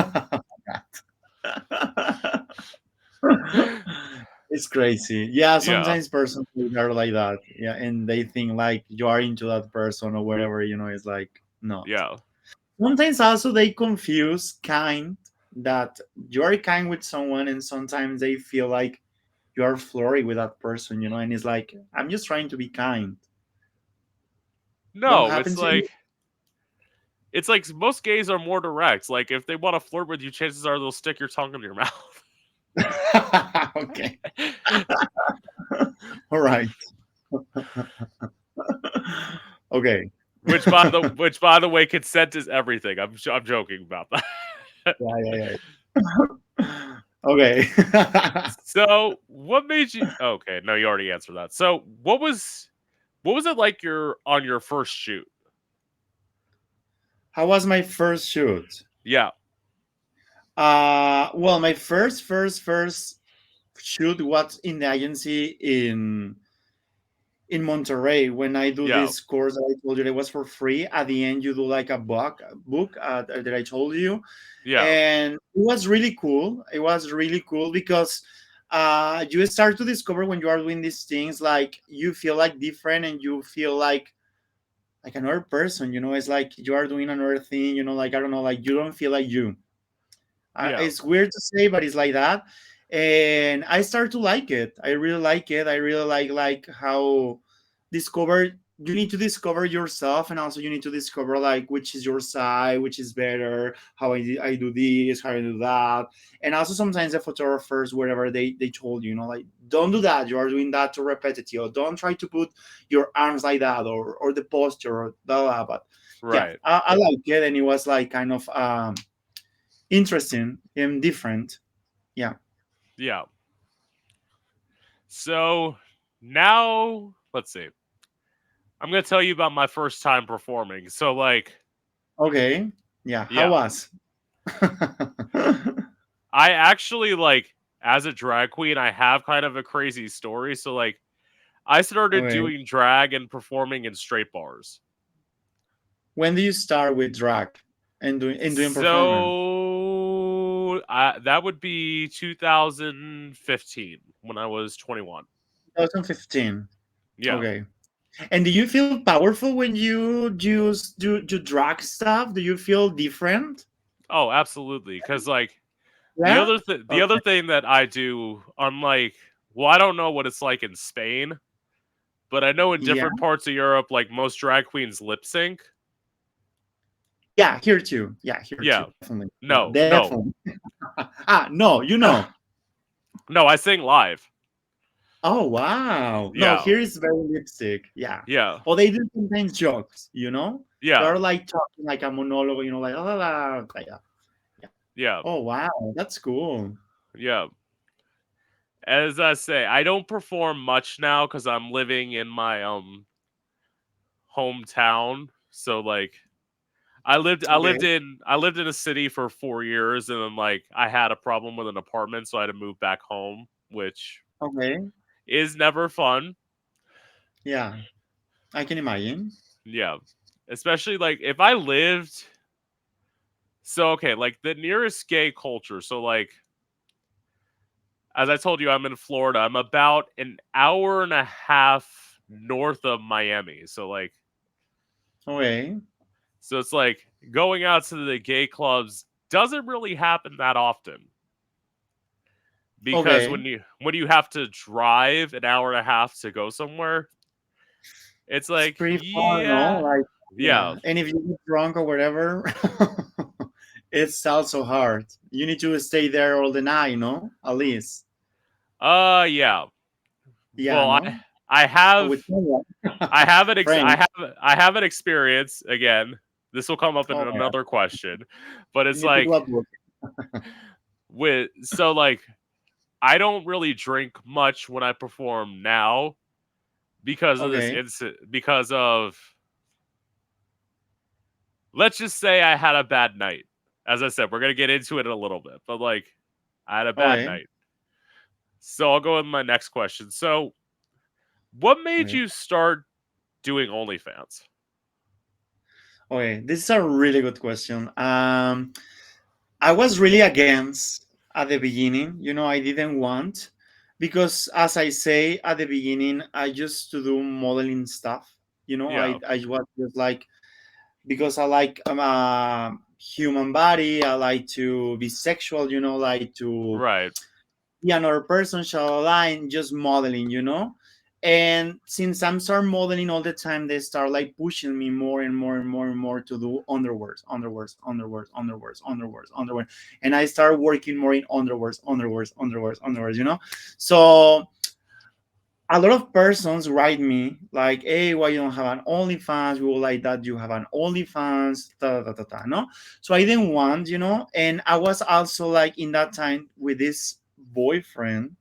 It's crazy. Yeah, Yeah. sometimes persons are like that. Yeah, and they think like you are into that person or whatever, it's like not. Yeah. Sometimes also they confuse kind, that you're kind with someone and sometimes they feel like you are flirty with that person, and it's like, I'm just trying to be kind. Don't No, happen to you? it's like most gays are more direct. Like if they want to flirt with you, chances are they'll stick your tongue in your mouth. Okay. All right. Okay. Which by the way, consent is everything. I'm joking about that. Yeah, yeah, yeah. Okay. So, what made you? Okay, no, you already answered that. So, what was it like your on your first shoot? How was my first shoot? Yeah, Well, my first shoot was in the agency in Monterrey. When I do yeah, this course that I told you, it was for free. At the end, you do like a book that I told you, yeah, and it was really cool. It was really cool because you start to discover when you are doing these things, like you feel like different, and you feel like another person. It's like you are doing another thing. Like, I don't know, like you don't feel like you. yeah. It's weird to say, but it's like that. And I start to like it. I really like it. I really like how discover you need to discover yourself, and also you need to discover like which is your side, which is better, how I do this, how I do that. And also sometimes the photographers, wherever they told you, like, don't do that, you are doing that too repetitive, or don't try to put your arms like that, or the posture, or that. But yeah, Right. I like it, and it was like kind of interesting and different. Yeah. Yeah. So now let's see. I'm gonna tell you about my first time performing. So like, Okay. Yeah. How yeah, was? I actually like as a drag queen, I have kind of a crazy story. So like, I started Okay. doing drag and performing in straight bars. When do you start with drag and doing performance? So that would be 2015 when I was 21. 2015. Yeah. Okay. And do you feel powerful when you do drag stuff? Do you feel different? Oh, absolutely. Because like Yeah. the other Okay. thing that I do, unlike well, I don't know what it's like in Spain, but I know in Yeah. different parts of Europe, like most drag queens lip sync. Yeah. Here too. Yeah. Here too. Yeah. Definitely. Yeah. No, no, Definitely. No. no. I sing live. Oh wow! No, Yeah. here is very lipstick. Yeah. Yeah. Or they do sometimes jokes. Yeah. They're like talking like a monologue. Like, la, la, la, like that. Yeah. Yeah. Oh wow, that's cool. Yeah. As I say, I don't perform much now because I'm living in my hometown. So like Okay. I lived in a city for 4 years, and then like I had a problem with an apartment, so I had to move back home, which Okay. is never fun. Yeah, I can imagine. Yeah. Especially like if I lived so okay, like the nearest gay culture. So like as I told you, I'm in Florida. I'm about an hour and a half north of Miami. Okay. So it's like going out to the gay clubs doesn't really happen that often. Because Okay. when you have to drive an hour and a half to go somewhere, it's It's like, pretty fun, no? yeah, Like, yeah, yeah. And if you get drunk or whatever, it's also hard. You need to stay there all the night, at least. yeah. Yeah, Well, no? I Or with have someone. I Friends. have an experience again. This will come up in Oh my god. another question, but You it's need to like do a book. with so like I don't really drink much when I perform now because of this Okay. incident. Because of let's just say I had a bad night. As I said, we're gonna get into it in a little bit, but like I had a bad Okay. night. So I'll go with my next question. So, what made Okay. you start doing OnlyFans? Okay. This is a really good question. I was really against at the beginning. I didn't want, because as I say at the beginning, I used to do modeling stuff. Yeah, I was just like, because I like human body. I like to be sexual. Like to right. be another person, shall line just modeling, you know. And since I'm start modeling all the time, they start like pushing me more and more and more and more to do underwears, underwears, underwears, underwears, underwears, underwear. And I start working more in underwears, underwears, underwears, underwears, you know. So a lot of persons write me like, "Hey, why you don't have an OnlyFans? We would like that you have an OnlyFans." Ta, ta, ta, ta, no, so I didn't want, you know, and I was also like in that time with this boyfriend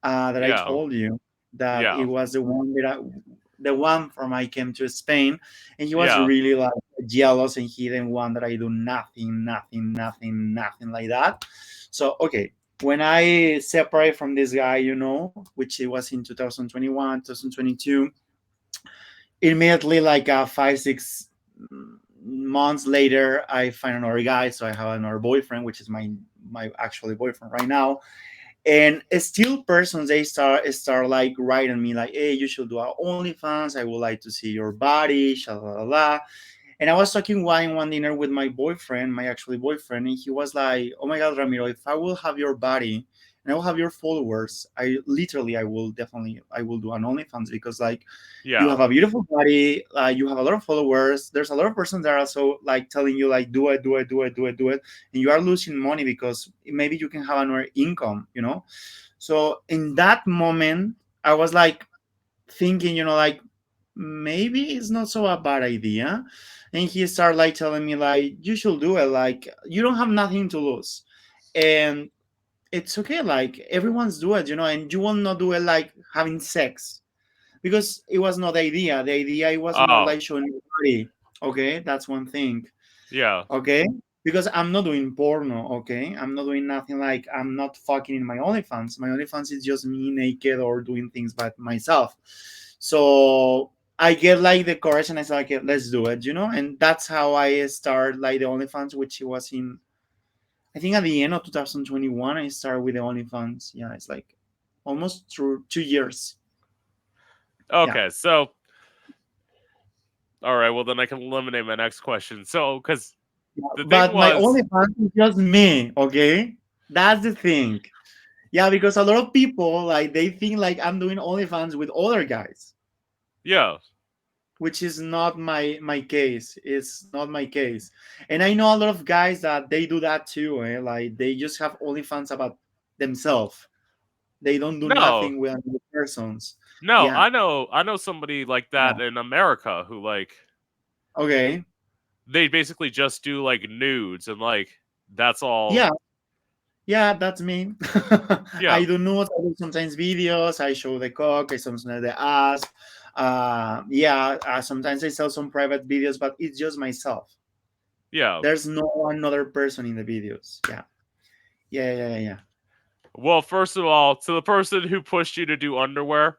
that I Yeah. told you that it Yeah. was the one from I came to Spain, and he was Yeah. really like jealous, and he didn't want that I do nothing, nothing, nothing, nothing like that. So okay, when I separate from this guy, you know, which it was in 2021, 2022, immediately like 5, 6 months later, I find another guy, so I have another boyfriend, which is my actually boyfriend right now. And still persons they start like writing me like, hey, you should do our OnlyFans, I would like to see your body, sha. And I was talking one dinner with my boyfriend, my actually boyfriend, and he was like, "Oh my God, Ramiro, if I will have your body and I will have your followers, I will definitely I will do an OnlyFans because like you Yeah. have a beautiful body, you have a lot of followers. There's a lot of persons that are also like telling you like do it, do it, do it, do it, do it, and you are losing money because maybe you can have another income, you know." So in that moment, I was like thinking, you know, like maybe it's not so a bad idea. And he started like telling me like you should do it, like you don't have nothing to lose, and it's okay, like everyone's do it, you know, and you will not do it like having sex, because it was not the idea. The idea it was more Oh. like showing your body. Okay, that's one thing. Yeah. Okay, because I'm not doing porno. Okay, I'm not doing nothing, like I'm not fucking in my OnlyFans. My OnlyFans is just me naked or doing things by myself. So I get like the courage and I said, okay, let's do it, you know. And that's how I start like the OnlyFans, which was in, I think at the end of 2021 I started with the OnlyFans. Yeah, it's like almost through 2 years. Yeah. Okay. So, all right. Well, then I can eliminate my next question. So, because Yeah, the thing but my was, OnlyFans is just me, okay? That's the thing. Yeah, because a lot of people like they think like I'm doing OnlyFans with other guys, yeah, which is not my case. It's not my case. And I know a lot of guys that they do that too, eh? Like they just have OnlyFans about themselves. They don't do no, nothing with other persons. no. Yeah. I know somebody like Yeah. that in America who like Okay. they basically just do like nudes and like that's all. Yeah. Yeah, that's me. Yeah, I do nudes, I do sometimes videos, I show the cock, I sometimes the ass. Yeah, sometimes I sell some private videos, but it's just myself. yeah. There's no another person in the videos. Yeah. Yeah, yeah, yeah, Well, first of all, to the person who pushed you to do underwear,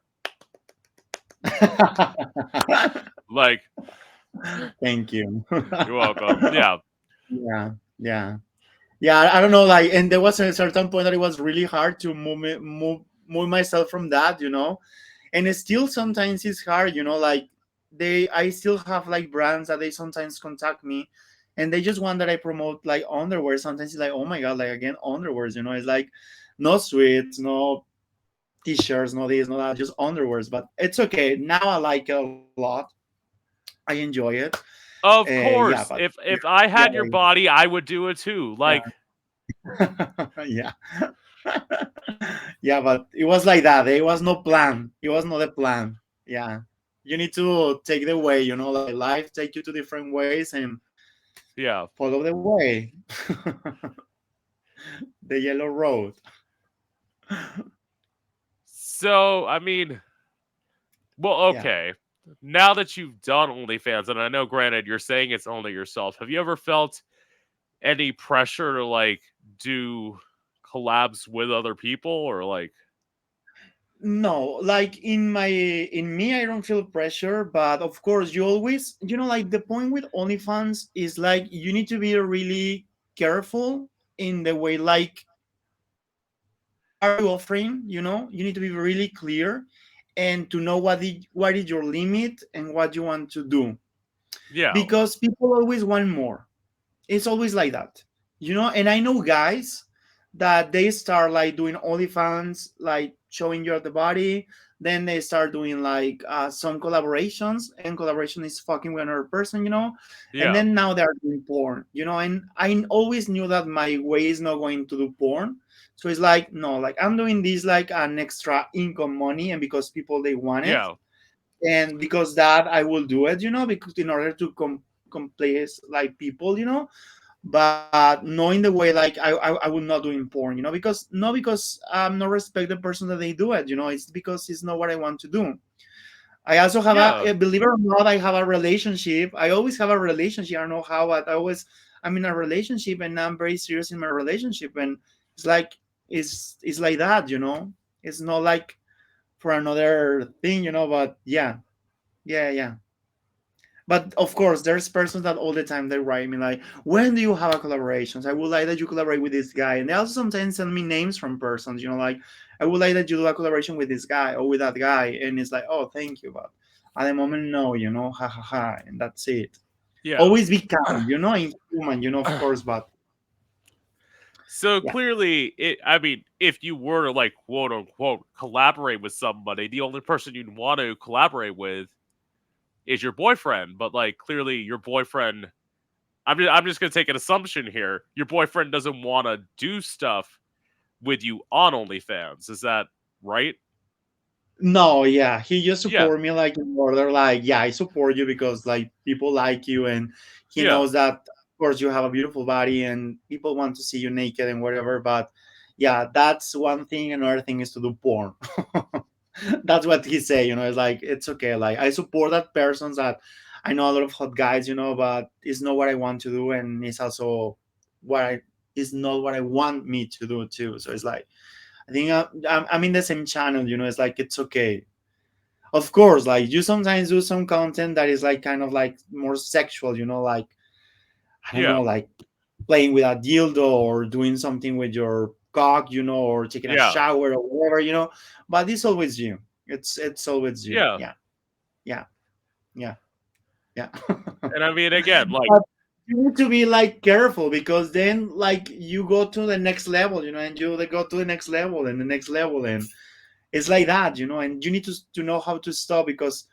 yeah. like Thank you. you're welcome. Yeah, Yeah, yeah. Yeah, I don't know, like, and there was a certain point that it was really hard to move myself from that, you know. And it's still sometimes it's hard, you know, like I still have like brands that they sometimes contact me and they just want that I promote like underwear. Sometimes it's like, oh my God, like again underwears, you know. It's like no sweets, no t-shirts, no this, no that, just underwears. But it's okay now, I like it a lot, I enjoy it. of Yeah, but course. If I yeah, had your body, I would do it too. yeah. Like, Yeah. Yeah, but it was like that. It was no plan. It was not a plan. Yeah. You need to take the way, you know, like life take you to different ways and yeah. follow the way. The yellow road. So, I mean, well, Yeah. okay. Now that you've done OnlyFans, and I know, granted, you're saying it's only yourself. Have you ever felt any pressure to like do collabs with other people or like? No, like in me, I don't feel pressure, but of course, you always, you know, like the point with OnlyFans is like you need to be really careful in the way, like what are you offering, you know. You need to be really clear and to know what is your limit and what you want to do, Yeah, because people always want more. It's always like that, you know. And I know guys that they start like doing OnlyFans, like showing you the body. Then they start doing like some collaborations, and collaboration is fucking with another person, and Yeah. then now they're doing porn, and I always knew that my way is not going to do porn. So it's like, no, like I'm doing this like an extra income money, and because people they want it, Yeah. and because that I will do it, because in order to complace like people, but knowing the way like I will not do in porn, because not because I'm not respect the person that they do it, it's because it's not what I want to do. I also have Yeah. believe it or not, I have a relationship. I always have a relationship. I don't know how, but I'm in a relationship, and I'm very serious in my relationship, and it's like it's like that, it's not like for another thing, but yeah, yeah, yeah. But of course, there's persons that all the time they write me like, "When do you have a collaborations? I would like that you collaborate with this guy." And they also sometimes send me names from persons, like, "I would like that you do a collaboration with this guy or with that guy." And it's like, "Oh, thank you," but at the moment, no, ha ha ha, and that's it. Yeah. Always be kind, in human, of course, but So yeah. clearly, I mean, if you were to like quote unquote collaborate with somebody, the only person you'd want to collaborate with is your boyfriend. But like clearly, your boyfriend. I'm just gonna take an assumption here. Your boyfriend doesn't want to do stuff with you on OnlyFans. Is that right? No, yeah, he just Yeah. support me like in order, like, yeah, I support you because like people like you, and he Yeah. knows that of course you have a beautiful body and people want to see you naked and whatever. But yeah, that's one thing. Another thing is to do porn. That's what he say. It's like it's okay. Like I support that person. That I know a lot of hot guys, but it's not what I want to do, and it's also what I is not what I want me to do too. So it's like I think I'm in the same channel. It's like it's okay. Of course, like you sometimes do some content that is like kind of like more sexual. Like I don't Yeah. know, like playing with a dildo or doing something with your cock, or taking a Yeah. shower or whatever. But it's always you. It's always you. Yeah. Yeah, yeah, yeah, yeah. And I mean, again, like, But you need to be like careful because then like you go to the next level, and you they go to the next level and the next level, and it's like that, and you need to know how to stop because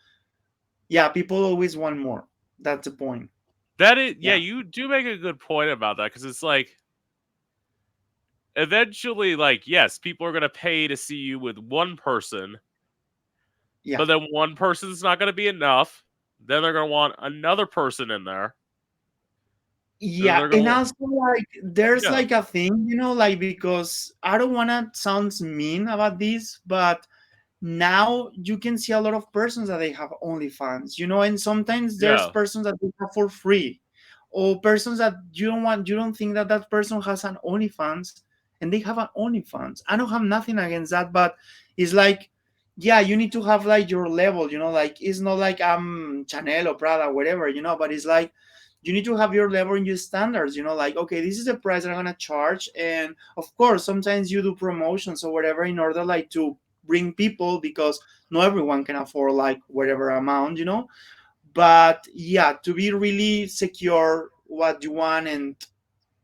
yeah, people always want more. That's the point. that is, yeah, Yeah, you do make a good point about that because it's like, eventually, like, yes, people are going to pay to see you with one person, yeah, but then one person's not going to be enough. Then they're going to want another person in there. And then yeah. they're going to And want, also like there's yeah, like a thing, like because I don't want to sound mean about this, but now you can see a lot of persons that they have OnlyFans, and sometimes there's yeah, persons that they have for free, or persons that you don't think that that person has an OnlyFans, and they have an OnlyFans. I don't have nothing against that, but it's like, yeah, you need to have like your level, like it's not like I'm Chanel or Prada, whatever, but it's like you need to have your level and your standards, like, okay, this is the price that I'm gonna charge. And of course, sometimes you do promotions or whatever in order like to bring people because not everyone can afford like whatever amount, but yeah, to be really secure what you want and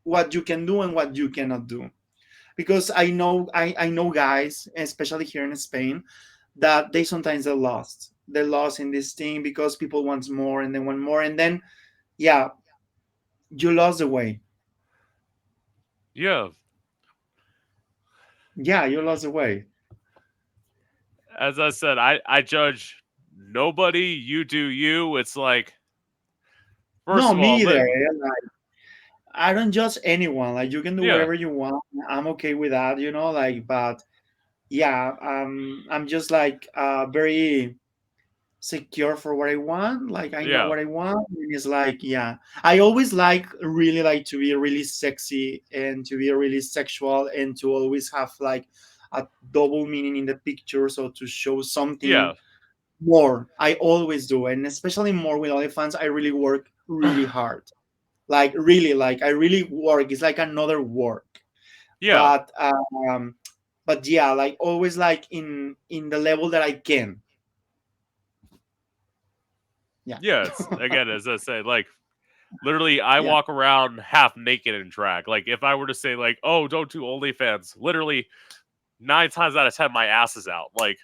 what you can do and what you cannot do, because I know guys, especially here in Spain, that they sometimes they're lost in this thing because people want more and they want more, and then yeah, you lost the way. yeah. Yeah, you lost the way. As I said, I judge nobody. You do you. It's like, first No, of me all, either. Like, I don't judge anyone. Like you can do yeah, whatever you want. I'm okay with that, like, but yeah, I'm just like very secure for what I want. Like I know yeah, what I want, and it's like, yeah, I always like really like to be really sexy and to be really sexual and to always have like a double meaning in the picture, so to show yeah, something more. I always do, and especially more with OnlyFans. I really work really hard, like really, like I really work. It's like another work, yeah, but yeah, like always like in the level that I can. Yeah. yeah. It's again, as I say, like, Literally, I Yeah. walk around half naked in drag. Like if I were to say like, "Oh, don't do OnlyFans," literally 9 times out of 10, my ass is out. Like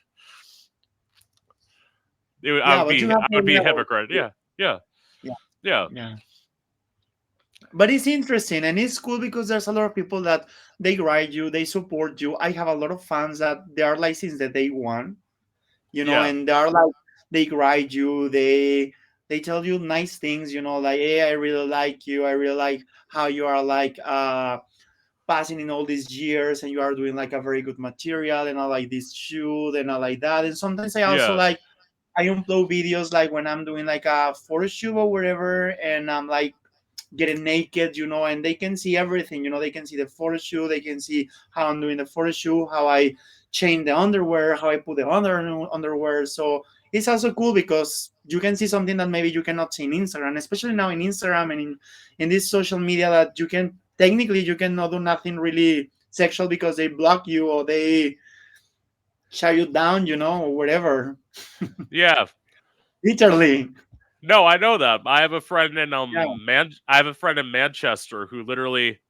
Yeah, but you have I the would be a level. hypocrite. Yeah, yeah, Yeah. yeah, Yeah. But it's interesting and it's cool because there's a lot of people that they write you, they support you. I have a lot of fans that they are like since the day one, yeah, and they are like they write you, they tell you nice things, like, hey, I really like you, I really like how you are like passing in all these years and you are doing like a very good material and I like this shoot and I like that. And sometimes I also yeah, like I upload videos like when I'm doing like a photo shoot or whatever, and I'm like getting naked, and they can see everything, they can see the photo shoot, they can see how I'm doing the photo shoot, how I change the underwear, how I put the underwear. So it's also cool because you can see something that maybe you cannot see in Instagram, especially now in Instagram and in this social media that you can technically you cannot do nothing really sexual because they block you or they shut you down, or whatever. yeah. Literally. No, I know that. Yeah. I have a friend in Manchester who literally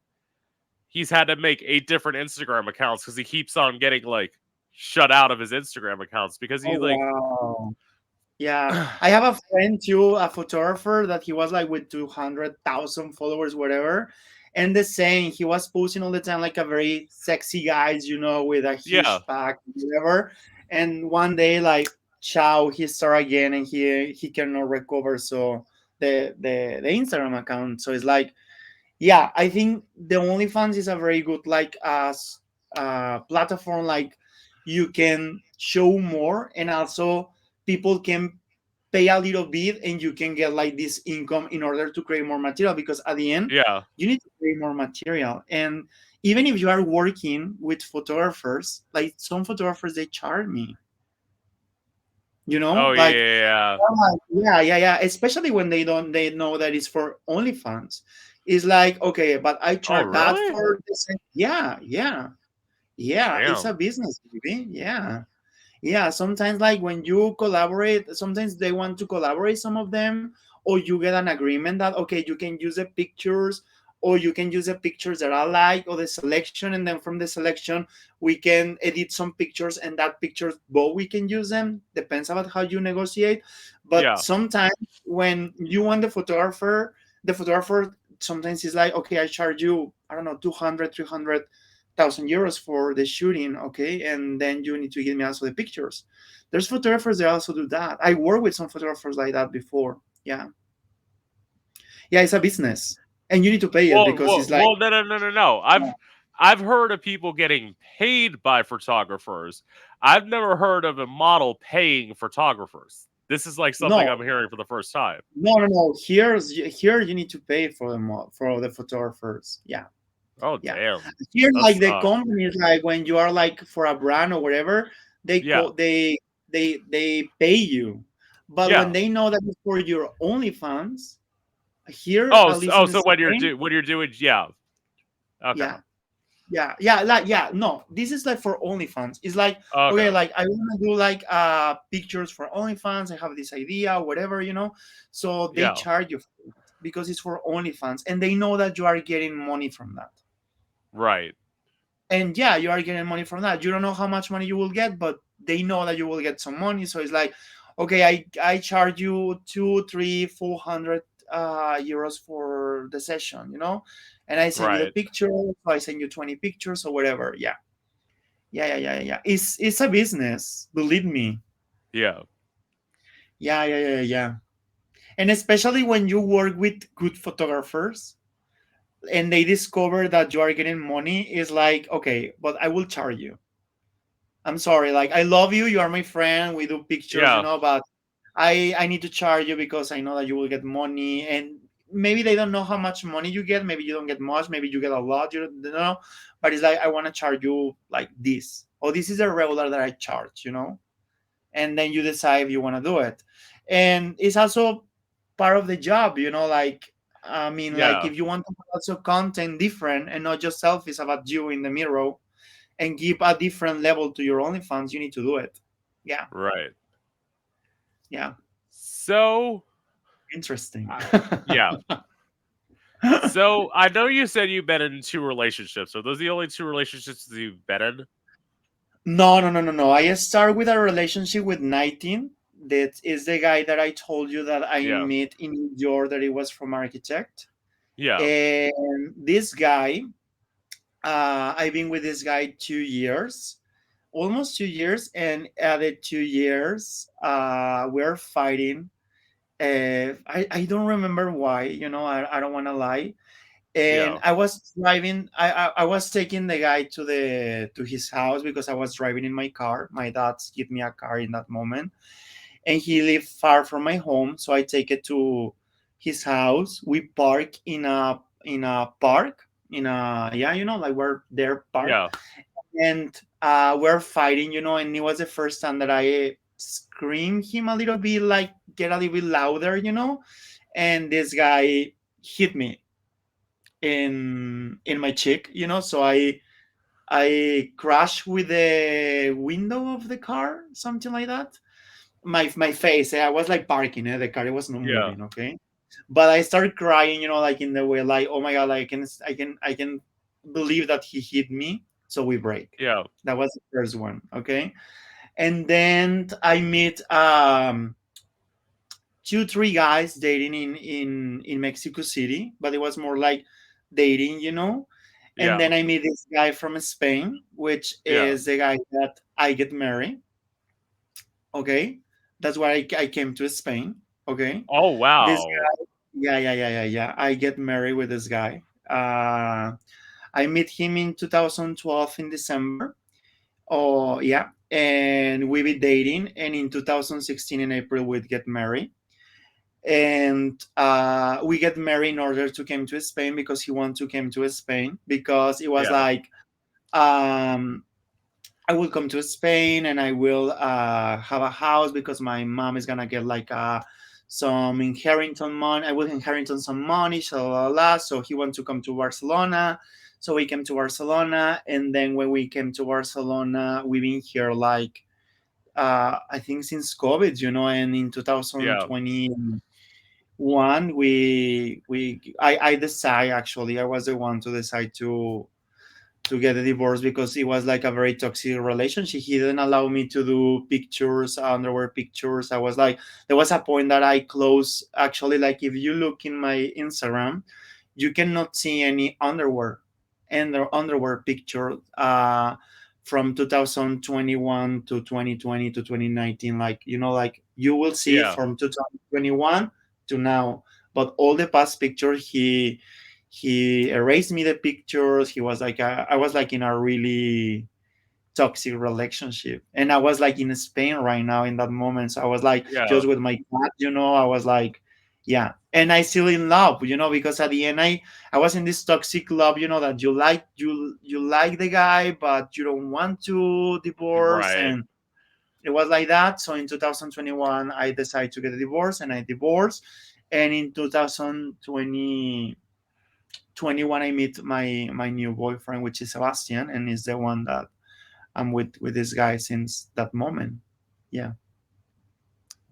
he's had to make 8 different Instagram accounts because he keeps on getting like shut out of his Instagram accounts because Oh he's like, wow. Yeah, I have a friend too, a photographer that he was like with 200,000 followers, whatever. And the same, he was posting all the time like a very sexy guys, with a yeah, huge pack, whatever. And one day, like, ciao, he started again, and he cannot recover. So the Instagram account. So it's like, yeah, I think the OnlyFans is a very good like platform. Like you can show more, and also people can pay a little bit, and you can get like this income in order to create more material. Because at the end, yeah. you need to create more material, and even if you are working with photographers, like some photographers, they charge me. Oh yeah, Like yeah, yeah. yeah, yeah, yeah. Especially when they know that it's for OnlyFans. It's like, okay, but I Oh charge that really? for the same. Yeah, yeah, yeah. It's a Damn. business, baby. Yeah. Yeah, sometimes like when you collaborate, sometimes they want to collaborate some of them, or you get an agreement that okay, you can use the pictures, or you can use the pictures that I like, or the selection, and then from the selection we can edit some pictures, and that pictures both we can use them. Depends about how you negotiate. But Yeah, sometimes when you want the photographer sometimes is like, okay, I charge you, I don't know, 200, 300,000 euros for the shooting, okay, and then you need to give me also the pictures. There's photographers that also do that. I work with some photographers like that before. Yeah, yeah, it's a business, and you need to pay it because it's like, No, no, no, no, no. I've heard of people getting paid by photographers. I've never heard of a model paying photographers. This is like something no, I'm hearing for the first time. no, no, no. Here you need to pay for for the photographers. Yeah, Oh yeah. damn, Here, like that's the companies, like when you are like for a brand or whatever, they yeah, call they pay you, but when yeah. they know that it's for your OnlyFans, here at least in So when Spain, when you're doing, yeah, okay, yeah, yeah, like, yeah, no, this is like for OnlyFans. It's like, okay, okay, like I want to do like pictures for OnlyFans. I have this idea, whatever, so they yeah, charge you for it because it's for OnlyFans, and they know that you are getting money from that. right, And yeah, you are getting money from that. You don't know how much money you will get, but they know that you will get some money. So it's like, okay, I charge you two, three, 400 euros for the session, and I send you the right, picture. So I send you 20 pictures or whatever. Yeah, yeah, yeah, yeah, yeah. It's a business, believe me. yeah, Yeah, yeah, yeah, yeah. And especially when you work with good photographers and they discover that you are getting money, is like, okay, but I will charge you. I'm sorry, like I love you, you are my friend, we do pictures, yeah, but I need to charge you because I know that you will get money, and maybe they don't know how much money you get, maybe you don't get much, maybe you get a lot, you don't know, but it's like I want to charge you like this. Or this is a regular that I charge, and then you decide if you want to do it. And it's also part of the job, like I mean, like yeah, if you want to put also content different and not just selfies about you in the mirror and give a different level to your OnlyFans, you need to do it. Yeah, right. yeah, So, interesting. I, yeah. So I know you said you've been in two relationships. Are those the only two relationships that you've been in? No, no, no, no, no. I start with a relationship with 19. That is the guy that I told you that I Yeah. met in New York. That he was from architect. Yeah. And this guy, I've been with this guy 2 years, almost 2 years, and at the 2 years, we're fighting. I don't remember why. I don't want to lie. And Yeah. I was driving. I was taking the guy to his house because I was driving in my car. My dad's give me a car in that moment, and he lived far from my home, so I take it to his house. We park in a park, in a, yeah, like we're there park, Yeah. and we're fighting, and it was the first time that I screamed him a little bit, like get a little bit louder, and this guy hit me in my cheek, so I crashed with the window of the car, something like that. My face, I was like barking, the car, it was not Yeah. moving, okay, but I started crying, like in the way, like, oh my god, like, I can believe that he hit me, so we break. Yeah. That was the first one, okay. And then I meet two three guys dating in Mexico City, but it was more like dating, and Yeah. then I meet this guy from Spain, which Yeah. is the guy that I get married, okay. That's why I came to Spain, okay. Oh This wow. guy, yeah, yeah, yeah, yeah, yeah, I get married with this guy. I met him in 2012 in December. Oh yeah, and we be dating, and in 2016 in April we get married. And we get married in order to come to Spain because he wanted to come to Spain because it was Yeah. like, I will come to Spain and I will have a house because my mom is gonna get like some inheritance money. I will inherit some money, so la, la, la. So he wants to come to Barcelona. So we came to Barcelona, and then when we came to Barcelona, we've been here like, I think since COVID, and in Yeah. 2021 I decide, actually I was the one to decide to get a divorce because it was like a very toxic relationship. He didn't allow me to do pictures, underwear pictures. I was like, there was a point that I closed. Actually, like if you look in my Instagram, you cannot see any underwear and the underwear picture from 2021 to 2020 to 2019. Like, like you will see Yeah. from 2021 to now, but all the past pictures, he erased me the pictures. He was like, I was like in a really toxic relationship, and I was like in Spain right now in that moment. So I was like Yeah. just with my cat, I was like, yeah, and I still in love, because at the end I was in this toxic love, that you like the guy, but you don't want to divorce, Right. and it was like that. So in 2021 I decided to get a divorce, and I divorced. And in 2020 21 I meet my new boyfriend, which is Sebastian, and is the one that I'm with this guy since that moment. Yeah.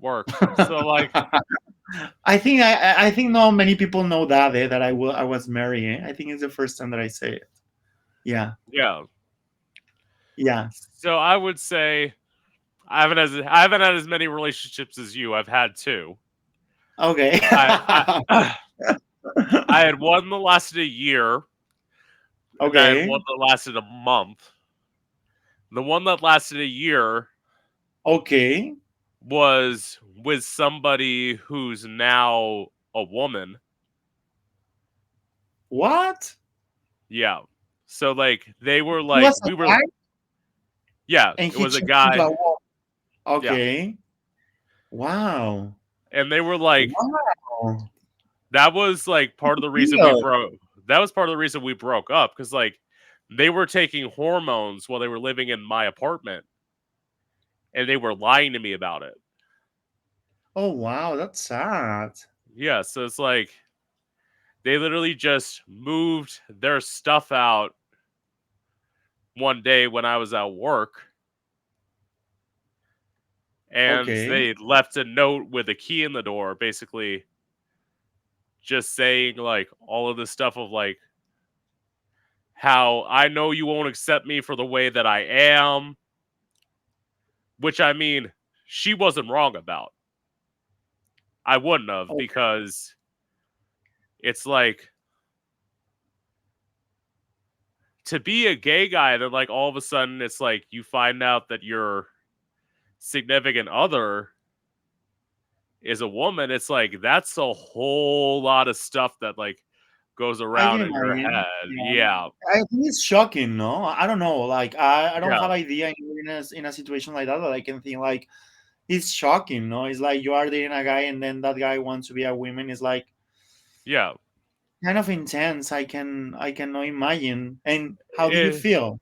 Work. So like I think not many people know that, that I was married. I think it's the first time that I say it. Yeah. yeah. Yeah. So I would say I haven't had as many relationships as you. I've had two. Okay. I I had one that lasted a year, and I had Okay. one that lasted a month. The one that lasted a year Okay. was with somebody who's now a woman. What? Yeah. So like they were He like was a we were guy yeah, and it he was a changed into guy. a woman. Yeah. Okay. Wow. And they were like Wow. that was like part of the reason we Weird. broke that was part of the reason we broke up cuz like they were taking hormones while they were living in my apartment and they were lying to me about it. Oh wow, that's sad. Yeah, so it's like they literally just moved their stuff out one day when I was at work and Okay. they left a note with a key in the door basically just saying like all of this stuff of like how I know you won't accept me for the way that I am, which I mean, she wasn't wrong about. I wouldn't have Oh, because it's like to be a gay guy, then like all of a sudden it's like you find out that your significant other is a woman. It's like that's a whole lot of stuff that like goes I can around in your imagine. head. Yeah. Yeah. I think it's shocking, no? I don't know. Like I don't Yeah. have idea in a situation like that I can think like it's shocking, no? It's like you are dating a guy and then that guy wants to be a woman. It's like Yeah. kind of intense. I cannot imagine. And how do you Eh, feel?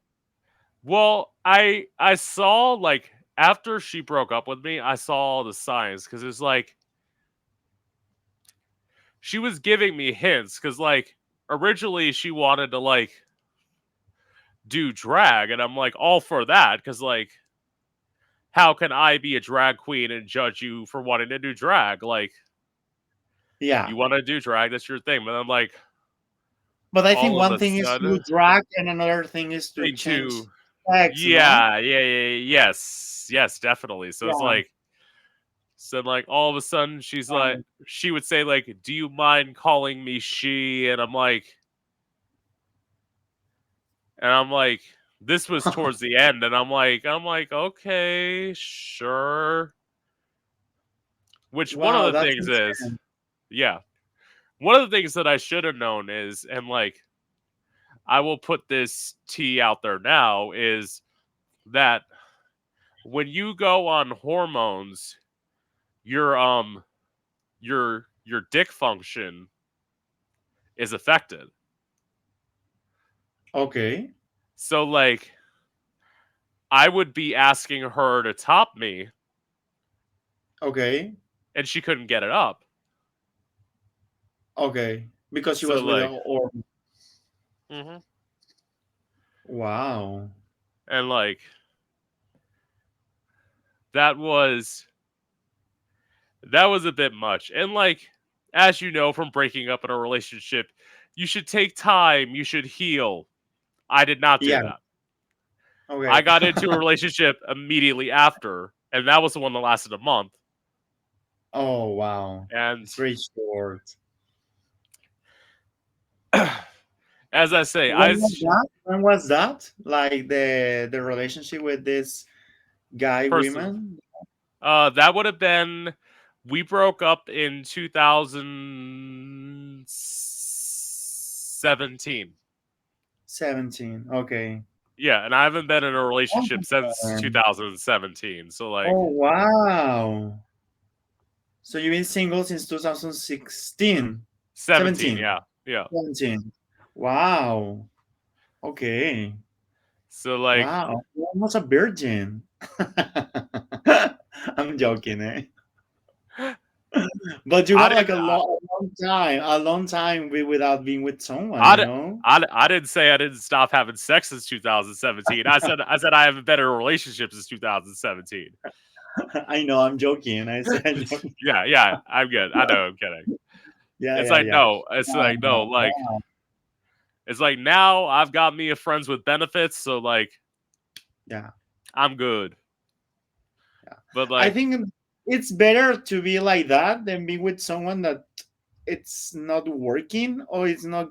well, I saw like after she broke up with me, I saw all the signs because it's like she was giving me hints because like originally she wanted to like do drag and I'm like all for that because like how can I be a drag queen and judge you for wanting to do drag? Like Yeah. you want to do drag, that's your thing. But I'm like But I think all of one a thing is to sudden drag and another thing is to change into sex, no? yes, definitely. So it's Yeah. like so like all of a sudden she's like Um, she would say like, "Do you mind calling me she?" And I'm like, this was towards the end, and I'm like, okay, sure. Which one of wow, the that's things is, insane. yeah, one of the things that I should have known is, and like, I will put this tea out there now, is that when you go on hormones, your your dick function is affected. Okay. So like, I would be asking her to top me, Okay. and she couldn't get it up. Okay. Because she So was with like, or mhm. wow. And like that was that was a bit much. And like as you know from breaking up in a relationship, you should take time, you should heal. I did not do Yeah. that. I Okay. got into a relationship immediately after, and that was the one that lasted a month. Oh wow. And It's very short. as I say, When was that? When was that? Like the relationship with this guy person women? that would have been we broke up in 2017. 17. Okay. Yeah, and I haven't been in a Oh, relationship since 2017. So like oh, wow. So you've been single since 2016, 17, 17, yeah. Yeah. 17. Wow. Okay. So like Wow. You're almost a virgin. I'm joking, eh? But you I have like didn't a long time without being with someone, I, you di- know? I didn't say I didn't stop having sex since 2017. I said I haven't been in a relationship since 2017. I know, I'm joking. I said, I'm joking. Yeah, I'm good. I know I'm kidding. Yeah, It's yeah, like yeah. no, it's Wow, like no, like wow. it's like now I've got me a friends with benefits, so like Yeah, I'm good. yeah. But I like think it's better to be like that than be with someone that it's not working or it's not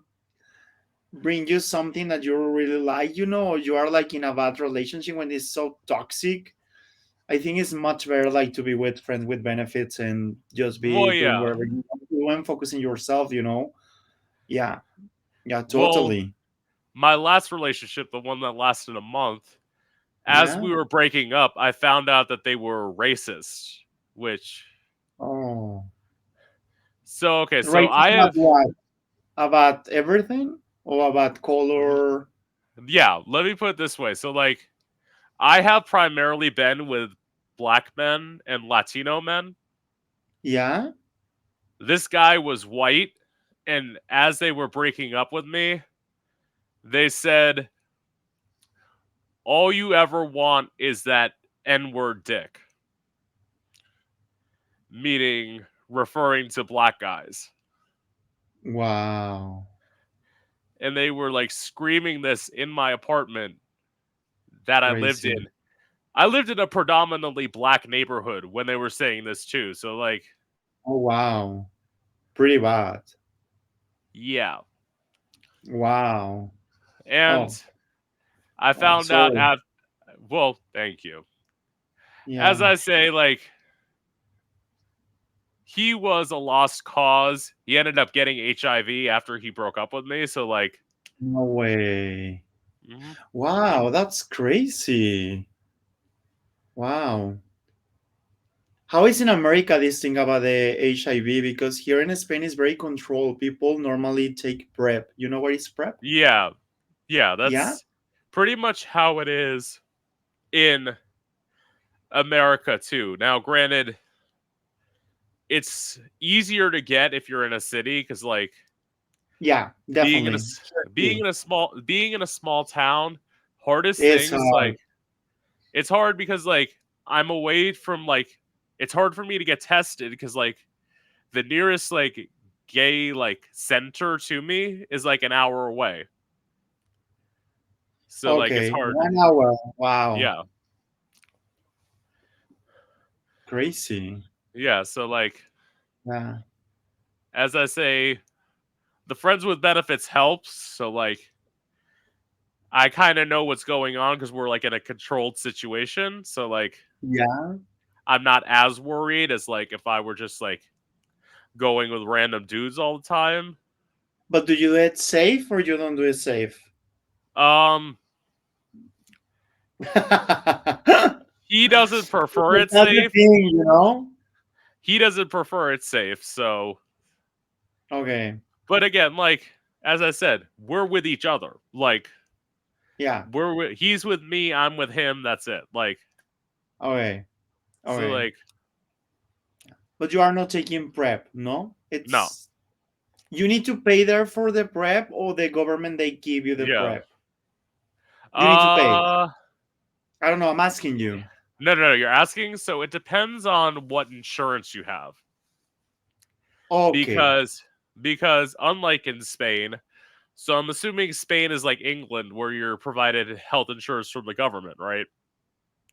bring you something that you really like, or you are like in a bad relationship when it's so toxic. I think it's much better like to be with friends with benefits and just be well doing yeah. whatever you want to do and focusing yourself. Yeah, yeah, Well, totally. my last relationship, the one that lasted a month, as Yeah. we were breaking up, I found out that they were racist, which Oh, so okay, so right. I About have what? About everything or about color? yeah, let me put it this way. So like I have primarily been with black men and Latino men. Yeah. This guy was white, and as they were breaking up with me, they said, "All you ever want is that N-word dick," meaning referring to black guys. Wow. And they were like screaming this in my apartment that I lived Crazy. in. I lived in a predominantly black neighborhood when they were saying this too. So like, Oh wow. Pretty bad. yeah. Wow. And Oh, I I'm found out sorry. at well, thank you. As Yeah. I say, like he was a lost cause. He ended up getting HIV after he broke up with me. So like, No way. mhm. Wow, that's crazy. Wow. How is in America this thing about the HIV? Because here in Spain is very controlled. People normally take PrEP. You know what is PrEP? Yeah, yeah, Yeah? that's pretty much how it is in America too. Now, granted, it's easier to get if you're in a city because like Yeah, being in a definitely. Sure, too. being in a small town, hardest It's things hard. like it's hard because like I'm away from like it's hard for me to get tested because like the nearest like gay like center to me is like an hour away. So like it's Okay, hard. 1 hour. Wow. Yeah. Crazy. Yeah, so like Yeah. as I say, the friends with benefits helps. So like I kind of know what's going on because we're like in a controlled situation. So like Yeah. I'm not as worried as like if I were just like going with random dudes all the time. But do you do it safe or you don't do it safe? Um, Because he doesn't prefer it that's the safe. thing, you know? He doesn't prefer it safe. So, Okay. but again, like as I said, we're with each other. Like Yeah. he's with me, I'm with him. That's it. Like Okay. so, Okay. like But you are not taking PrEP, no? no, It's you need to pay there for the PrEP or the government they give you the yeah. PrEP. You need to pay. Uh, I don't know. I'm asking you. no. You're asking. So it depends on what insurance you have Okay. because unlike in Spain, so I'm assuming Spain is like England where you're provided health insurance from the government, right?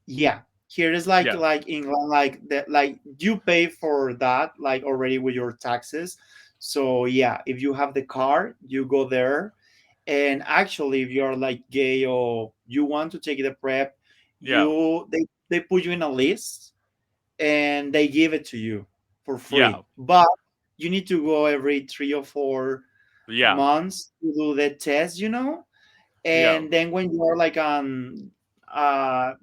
Yeah. Here is Yeah, like England, like that, like you pay for that like already with your taxes. So yeah, if you have the car, you go there. And actually, if you're like gay or you want to take the PrEP, yeah, they put you in a list and they give it to you for yeah, free. But you need to go every 3 or 4 yeah, months to do the test, you know. yeah, And then when you are like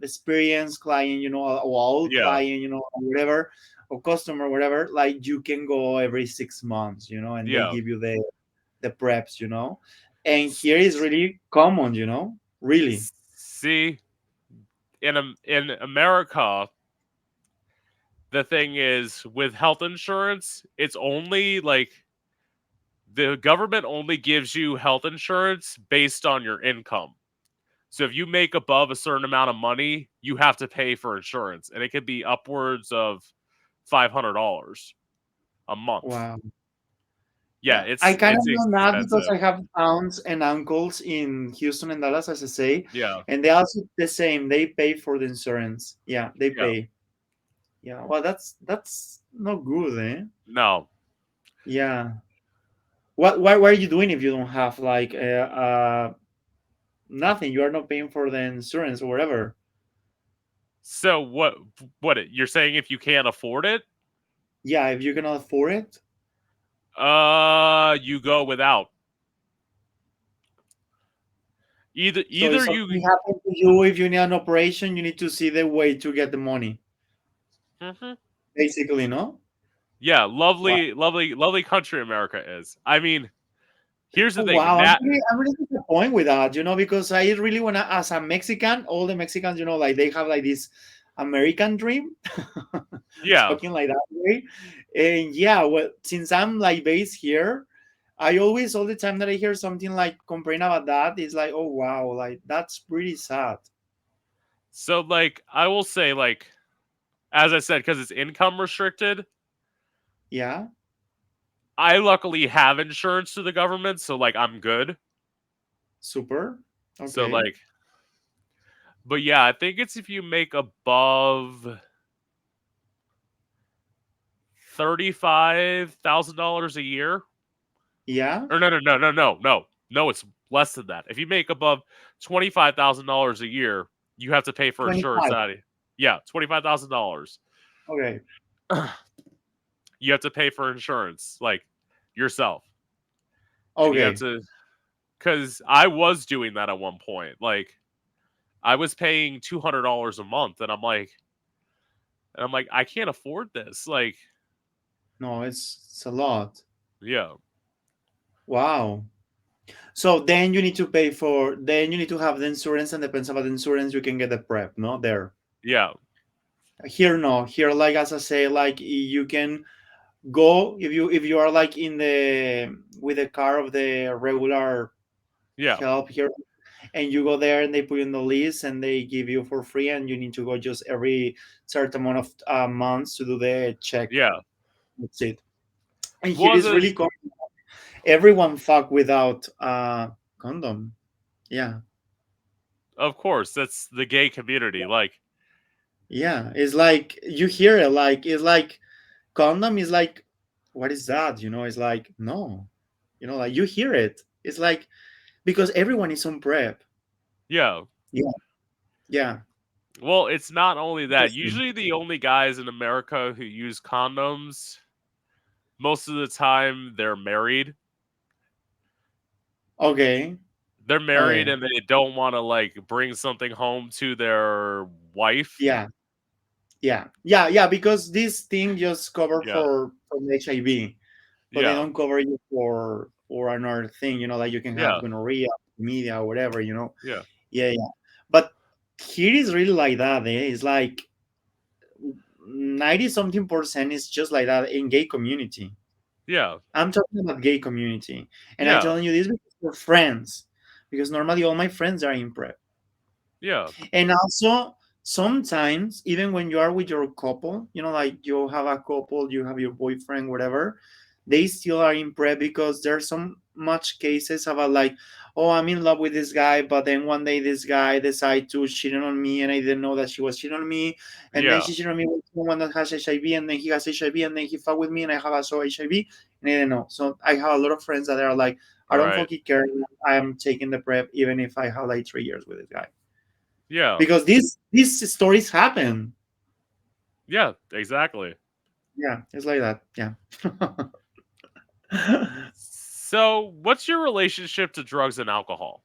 experienced client, you know, or old yeah, client, you know, or whatever, or customer, whatever, like you can go every 6 months, you know, and they yeah. give you the preps, you know. And here is really common, you know, really. See, in America, the thing is with health insurance, it's only like the government only gives you health insurance based on your income. So if you make above a certain amount of money, you have to pay for insurance, and it could be upwards of $500 a month. Wow. Yeah, Yeah, I kind of it's know that because expensive. I have aunts and uncles in Houston and Dallas, as I say, Yeah, and they also the same. They pay for the insurance. Yeah, they yeah. pay. Yeah, well, that's not good, eh? No. Yeah. What are you doing if you don't have like nothing? You are not paying for the insurance or whatever. So you're saying if you can't afford it, Yeah, if you cannot afford it. you go without. So if Either something you happens to you, if you need an operation, you need to see the way to get the money. Mhm. Basically, no. Yeah, Wow. lovely country America is. I mean, here's the Oh, thing. wow, I'm really disappointed with that, you know, because I really want to, as a Mexican, all the Mexicans, you know, like they have like this American dream, Yeah. talking like that way. And yeah, well, since I'm like based here, I always, all the time that I hear something like complaining about that, it's like, oh, wow, like that's pretty sad. So like I will say like as I said cuz it's income restricted, Yeah. I luckily have insurance to the government, so like I'm good. Super. So Okay. like, but yeah, I think it's if you make above $35,000 a year. Yeah. Or no. It's less than that. If you make above $25,000 a year, you have to pay for insurance. 25. Yeah, $25,000. Okay. You have to pay for insurance, like yourself, and you have Okay. to. Because I was doing that at one point. Like I was paying $200 a month, and I'm like, I can't afford this. Like, No, it's a lot. yeah, Wow. So then you need to pay for, then you need to have the insurance, and depends about the insurance, you can get the prep, no? There. yeah, Here, no. Here, like as I say, like you can go if you are like in the with the car of the regular yeah, help here, and you go there and they put you in the list and they give you for free, and you need to go just every certain amount of months to do the check. yeah. That's it. And here Well, is the really common. Everyone fuck without condom. Yeah. of course that's the gay community. Like, Yeah, it's like you hear it, like it's like condom is like, what is that? It's like no, like you hear it. It's like because everyone is on prep. yeah. Yeah, yeah, Well, it's not only that. interesting. Usually, the only guys in America who use condoms, most of the time, they're married. Okay, They're married okay, and they don't want to like bring something home to their wife. yeah, yeah. Because this thing just cover Yeah, for from HIV, but they yeah, don't cover you for another thing. Like you can have yeah, gonorrhea, media, or whatever. yeah, Yeah, yeah. But here is really like that. It's like 90 something percent is just like that in gay community. yeah, I'm talking about gay community, and I'm yeah, telling you this because we're friends. Because normally all my friends are in prep, yeah, and also sometimes even when you are with your couple, like you have a couple, you have your boyfriend, whatever, they still are in prep because there's some much cases about like, oh, I'm in love with this guy, but then one day this guy decide to cheat on me, and I didn't know that she was cheating on me, and then yeah. she cheated on me with someone that has HIV, and then he has HIV, and then he fought with me, and I have also HIV, and I didn't know. So I have a lot of friends that are like, I don't Right. fucking care. I'm taking the prep even if I have like 3 years with this guy Yeah. because these stories happen. Yeah. Exactly. Yeah, it's like that. Yeah. So, what's your relationship to drugs and alcohol?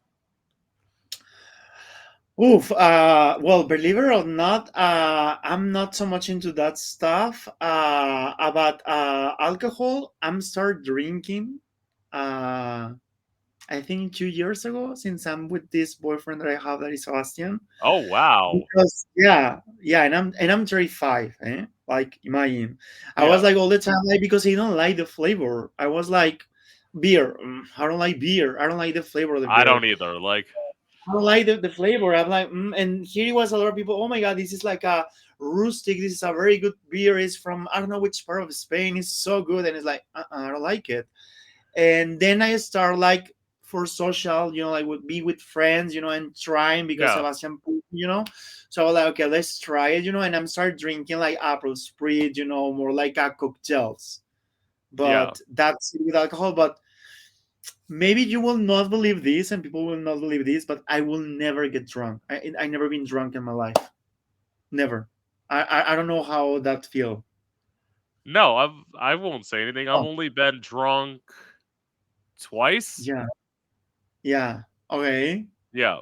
Oof. Well, believe it or not, I'm not so much into that stuff. About alcohol, I'm start drinking. Uh, I think 2 years ago, since I'm with this boyfriend that I have, that is Sebastian. Oh, wow. Because yeah, and I'm 35, like imagine. I was Yeah. like all the time like because I don't like the flavor. I was like beer. I don't like beer. I don't like the flavor of the I beer. don't either. Like, I don't like the flavor. I'm like, and here it was a lot of people. Oh my god, this is like a rustic. This is a very good beer. It's from I don't know which part of Spain. It's so good, and it's like I don't like it. And then I start like for social, like would be with friends, and trying because yeah. Sebastian, so I was like, okay, let's try it, and I'm start drinking like April Sprit, more like cocktails, Yeah. but that's it with alcohol. But maybe you will not believe this, and people will not believe this, but I will never get drunk. I never been drunk in my life, never. I don't know how that feel. No, I won't say anything. I've Oh, only been drunk twice. yeah, yeah, okay. Yeah.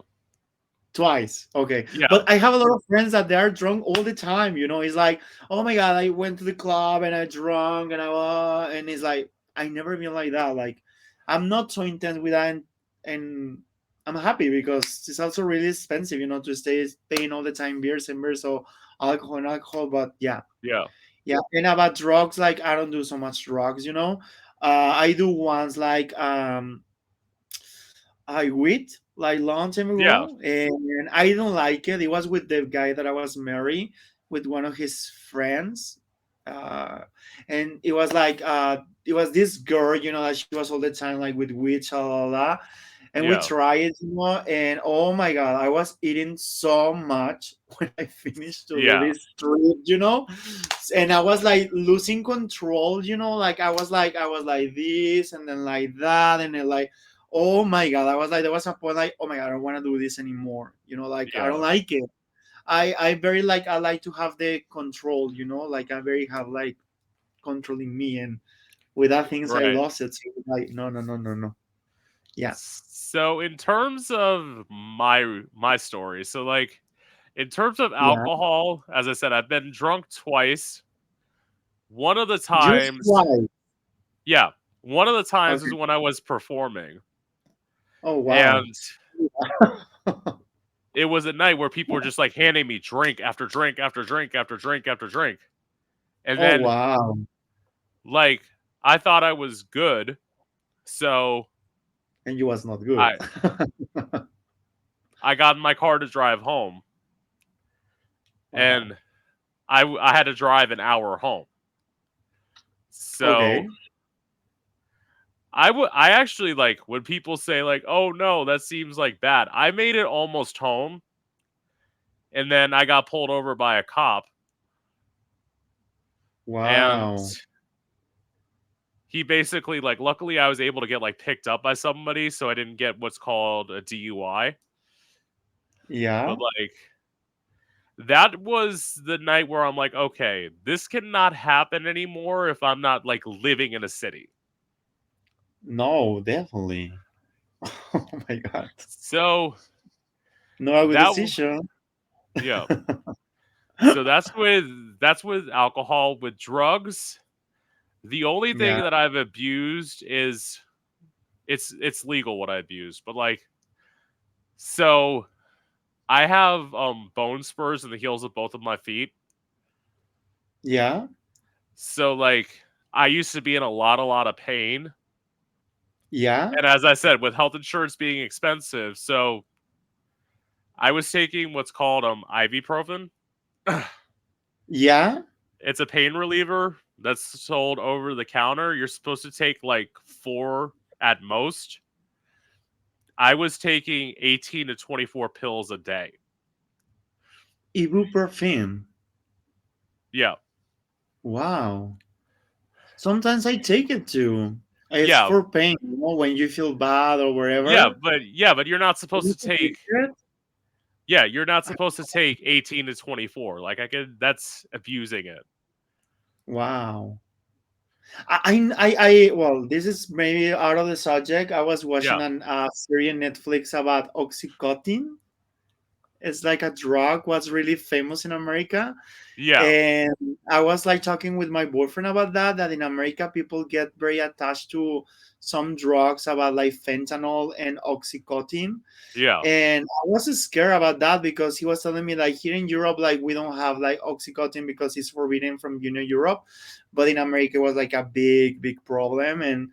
Twice. Okay. Yeah. But I have a lot of friends that they are drunk all the time. It's like, oh my God, I went to the club and I drunk and it's like, I never been like that. Like, I'm not so intense with that. And I'm happy because it's also really expensive, to stay paying all the time beers and beers. So alcohol and alcohol. But yeah. Yeah. Yeah. And about drugs, like, I don't do so much drugs. I do ones like, I quit like long time Yeah. ago, and I don't like it. It was with the guy that I was married with one of his friends. uh, and it was this girl, that she was all the time like with weed, la la la, and we Yeah. tried it, and oh my god, I was eating so much when I finished to do Yeah. this trip, and I was like losing control, like I was like this and then like that, and then like, oh my god, I was like, there was a point like, oh my god, I don't want to do this anymore, like I don't Yeah. like it. I very like, I like to have the control, like I very have like controlling me, and with that things I Right. lost it. So like, no, no, no, no, no. Yeah. So in terms of my story, so like in terms of Yeah. alcohol, as I said, I've been drunk twice. One of the Just times, why? yeah, one of the times Okay. was when I was performing, Oh wow. and it was a night where people were just like handing me drink after drink after drink after drink after drink, and Oh then wow. like I thought I was good, so And you was not good. I I got in my car to drive home, Wow. and I had to drive an hour home. So Okay. I actually like when people say like, "Oh no, that seems like bad." I made it almost home, and then I got pulled over by a cop, and Wow. he basically like luckily I was able to get like picked up by somebody, so I didn't get what's called a DUI. But Yeah. like that was the night where I'm like, okay, this cannot happen anymore if I'm not like living in a city. No, definitely. Oh my god. So No, a good that decision. yeah. So that's with alcohol. With drugs, the only thing Yeah. that I've abused is it's legal what I abused, but like so I have bone spurs in the heels of both of my feet. Yeah. So like I used to be in a lot of pain. Yeah. And as I said, with health insurance being expensive, so I was taking what's called ibuprofen. Yeah. It's a pain reliever that's sold over the counter. You're supposed to take like 4 at most. I was taking 18 to 24 pills a day. Ibuprofen. Yeah. Wow. Sometimes I take it too. It's Yeah. for pain, when you feel bad or Yeah, wherever. but you're not supposed You to can take take it? yeah, you're not supposed to take 18 to 24. Like I could that's abusing it. Wow. Well, this is maybe out of the subject. I was watching Yeah. an series on Netflix about Oxycontin. It's like a drug was really famous in America, Yeah. and I was like talking with my boyfriend about that in America people get very attached to some drugs about like fentanyl and Oxycontin. Yeah. And I was scared about that because he was telling me like here in Europe, like we don't have like Oxycontin because it's forbidden from Europe, but in America it was like a big, big problem. And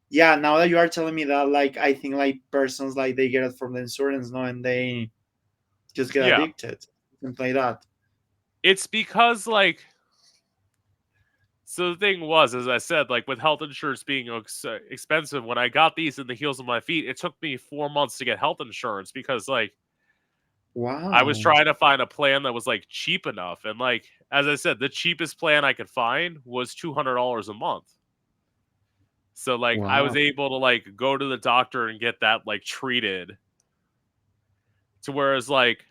yeah, now that you are telling me that, like I think like persons like they get it from the insurance, no, and they just get Yeah. addicted, something like that. It's because like so the thing was, as I said, like with health insurance being expensive, when I got these in the heels of my feet, it took me 4 months to get health insurance because like I was Wow, trying to find a plan that was like cheap enough, and like as I said, the cheapest plan I could find was $200 a month. So like I wow, was able to like go to the doctor and get that like treated. To whereas like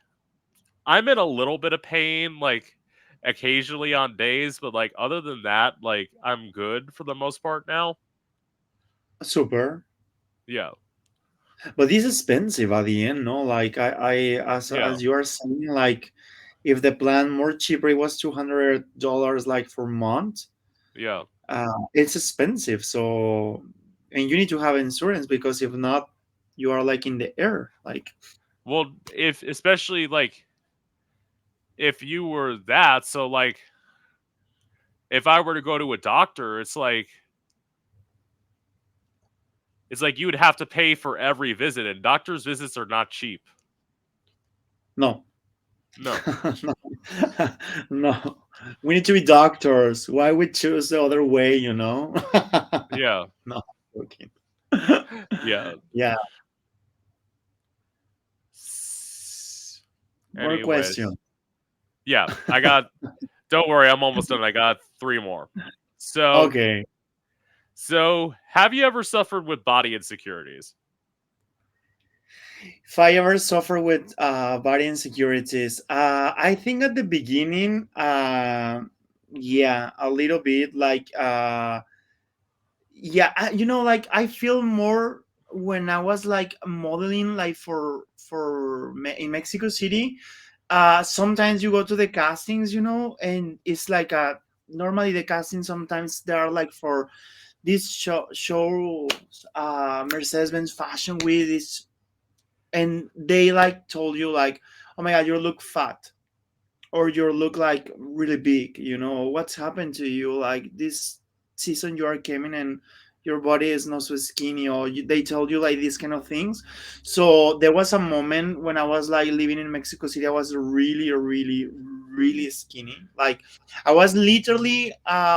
I'm in a little bit of pain like occasionally on days, but like other than that, like I'm good for the most part now. super. Yeah. But this is expensive at the end, no? Like Yeah. as you are saying, like if the plan more cheaper, it was $200 like for month. Yeah. It's expensive. So, and you need to have insurance because if not, you are like in the air. Like, Well, if especially like if you were that, so like if I were to go to a doctor, it's like you would have to pay for every visit, and doctors' visits are not cheap. no, No. no, no. We need to be doctors. Why we choose the other way, you know? Yeah. No, joking. Yeah. Yeah, more Anyways. questions. Yeah, I got don't worry, I'm almost done. I got three more. So Okay. have you ever suffered with body insecurities? If I ever suffer with body insecurities, I think at the beginning, yeah, a little bit. Like, yeah, like I feel more when I was like modeling, like in Mexico City. Sometimes you go to the castings, and it's like normally the castings sometimes they are like for this shows, Mercedes-Benz Fashion Week, this, and they like told you like, oh my god, you look fat, or you look like really big, what's happened to you, like this season you are coming and your body is not so skinny, or they told you like these kind of things. So there was a moment when I was like living in Mexico City. I was really really really skinny. Like I was literally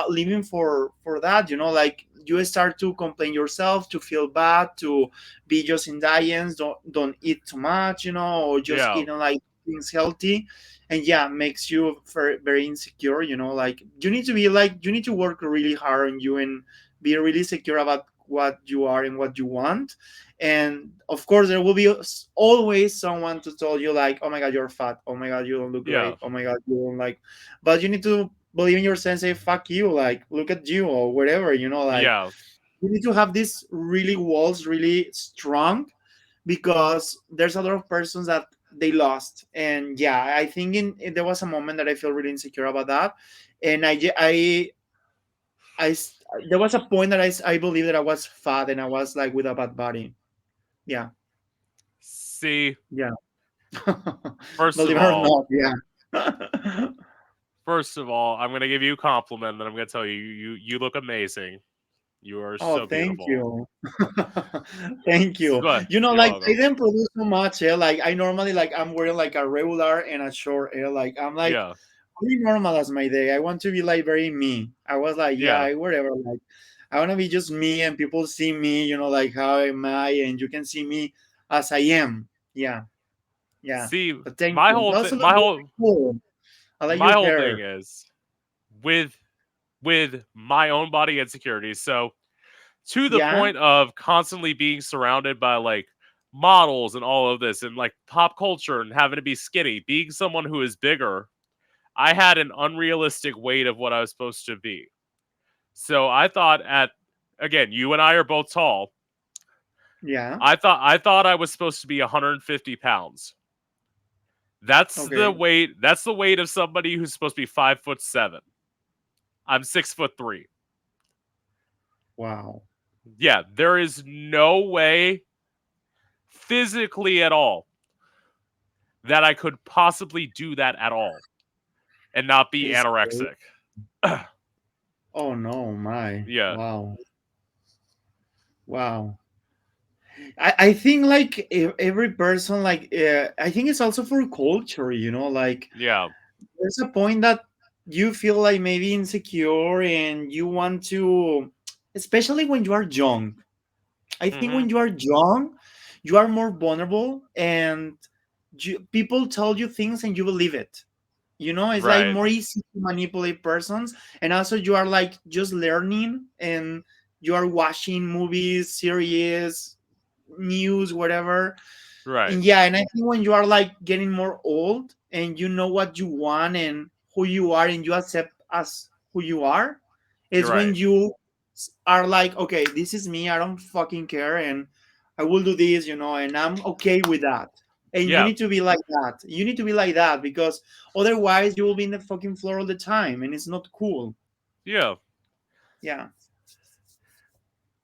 living for that, like you start to complain yourself, to feel bad, to be just in diets, don't eat too much, or just Yeah. eating like things healthy. And yeah, makes you very, very insecure, like you need to work really hard on you and be really secure about what you are and what you want. And of course there will be always someone to tell you like, oh my god, you're fat, oh my god, you don't look Yeah. great, oh my god, you don't like. But you need to believe in yourself and say fuck you, like look at you or whatever, like Yeah. you need to have these really walls really strong, because there's a lot of persons that they lost. And yeah, I think there was a moment that I feel really insecure about that. And there was a point that I believe that I was fat and I was like with a bad body. Yeah. See, Yeah. first of Believe it or all, not. Yeah. I'm gonna give you a compliment, and then I'm gonna tell you you look amazing. You are Oh, so thank beautiful. you. Thank you. But you're Like I welcome. didn't produce so much. Yeah. Like I normally like I'm wearing like a regular and a short hair. Like I'm like Yeah. pretty normal as my day. I want to be like very me. I was like, Yeah. yeah, whatever. Like I want to be just me, and people see me, like how am I, and you can see me as I am. Yeah, yeah. See, But thank you. You also look really cool. I like my your whole thing hair. is with my own body insecurities. So to the Yeah, point of constantly being surrounded by like models and all of this and like pop culture and having to be skinny, being someone who is bigger, I had an unrealistic weight of what I was supposed to be. So I thought again, you and I are both tall. yeah. I thought I was supposed to be 150 pounds. Okay. That's the weight of somebody who's supposed to be 5'7". I'm 6'3". Wow. Yeah, there is no way physically at all that I could possibly do that at all and not be It's anorexic. oh no, my Yeah, wow, wow. I think like every person like I think it's also for culture, like yeah, there's a point that you feel like maybe insecure and you want to, especially when you are young. I think hmm when you are young, you are more vulnerable, and people tell you things and you believe it. It's like right, more easy to manipulate persons. And also you are like just learning, and you are watching movies, series, news, whatever. right, And yeah, and I think when you are like getting more old and you know what you want and who you are, and you accept as who you are, is when right. you are like, okay, this is me, I don't fucking care, and I will do this, and I'm okay with that. And you Yeah, need to be like that. You need to be like that, because otherwise you will be in the fucking floor all the time, and it's not cool. yeah, Yeah,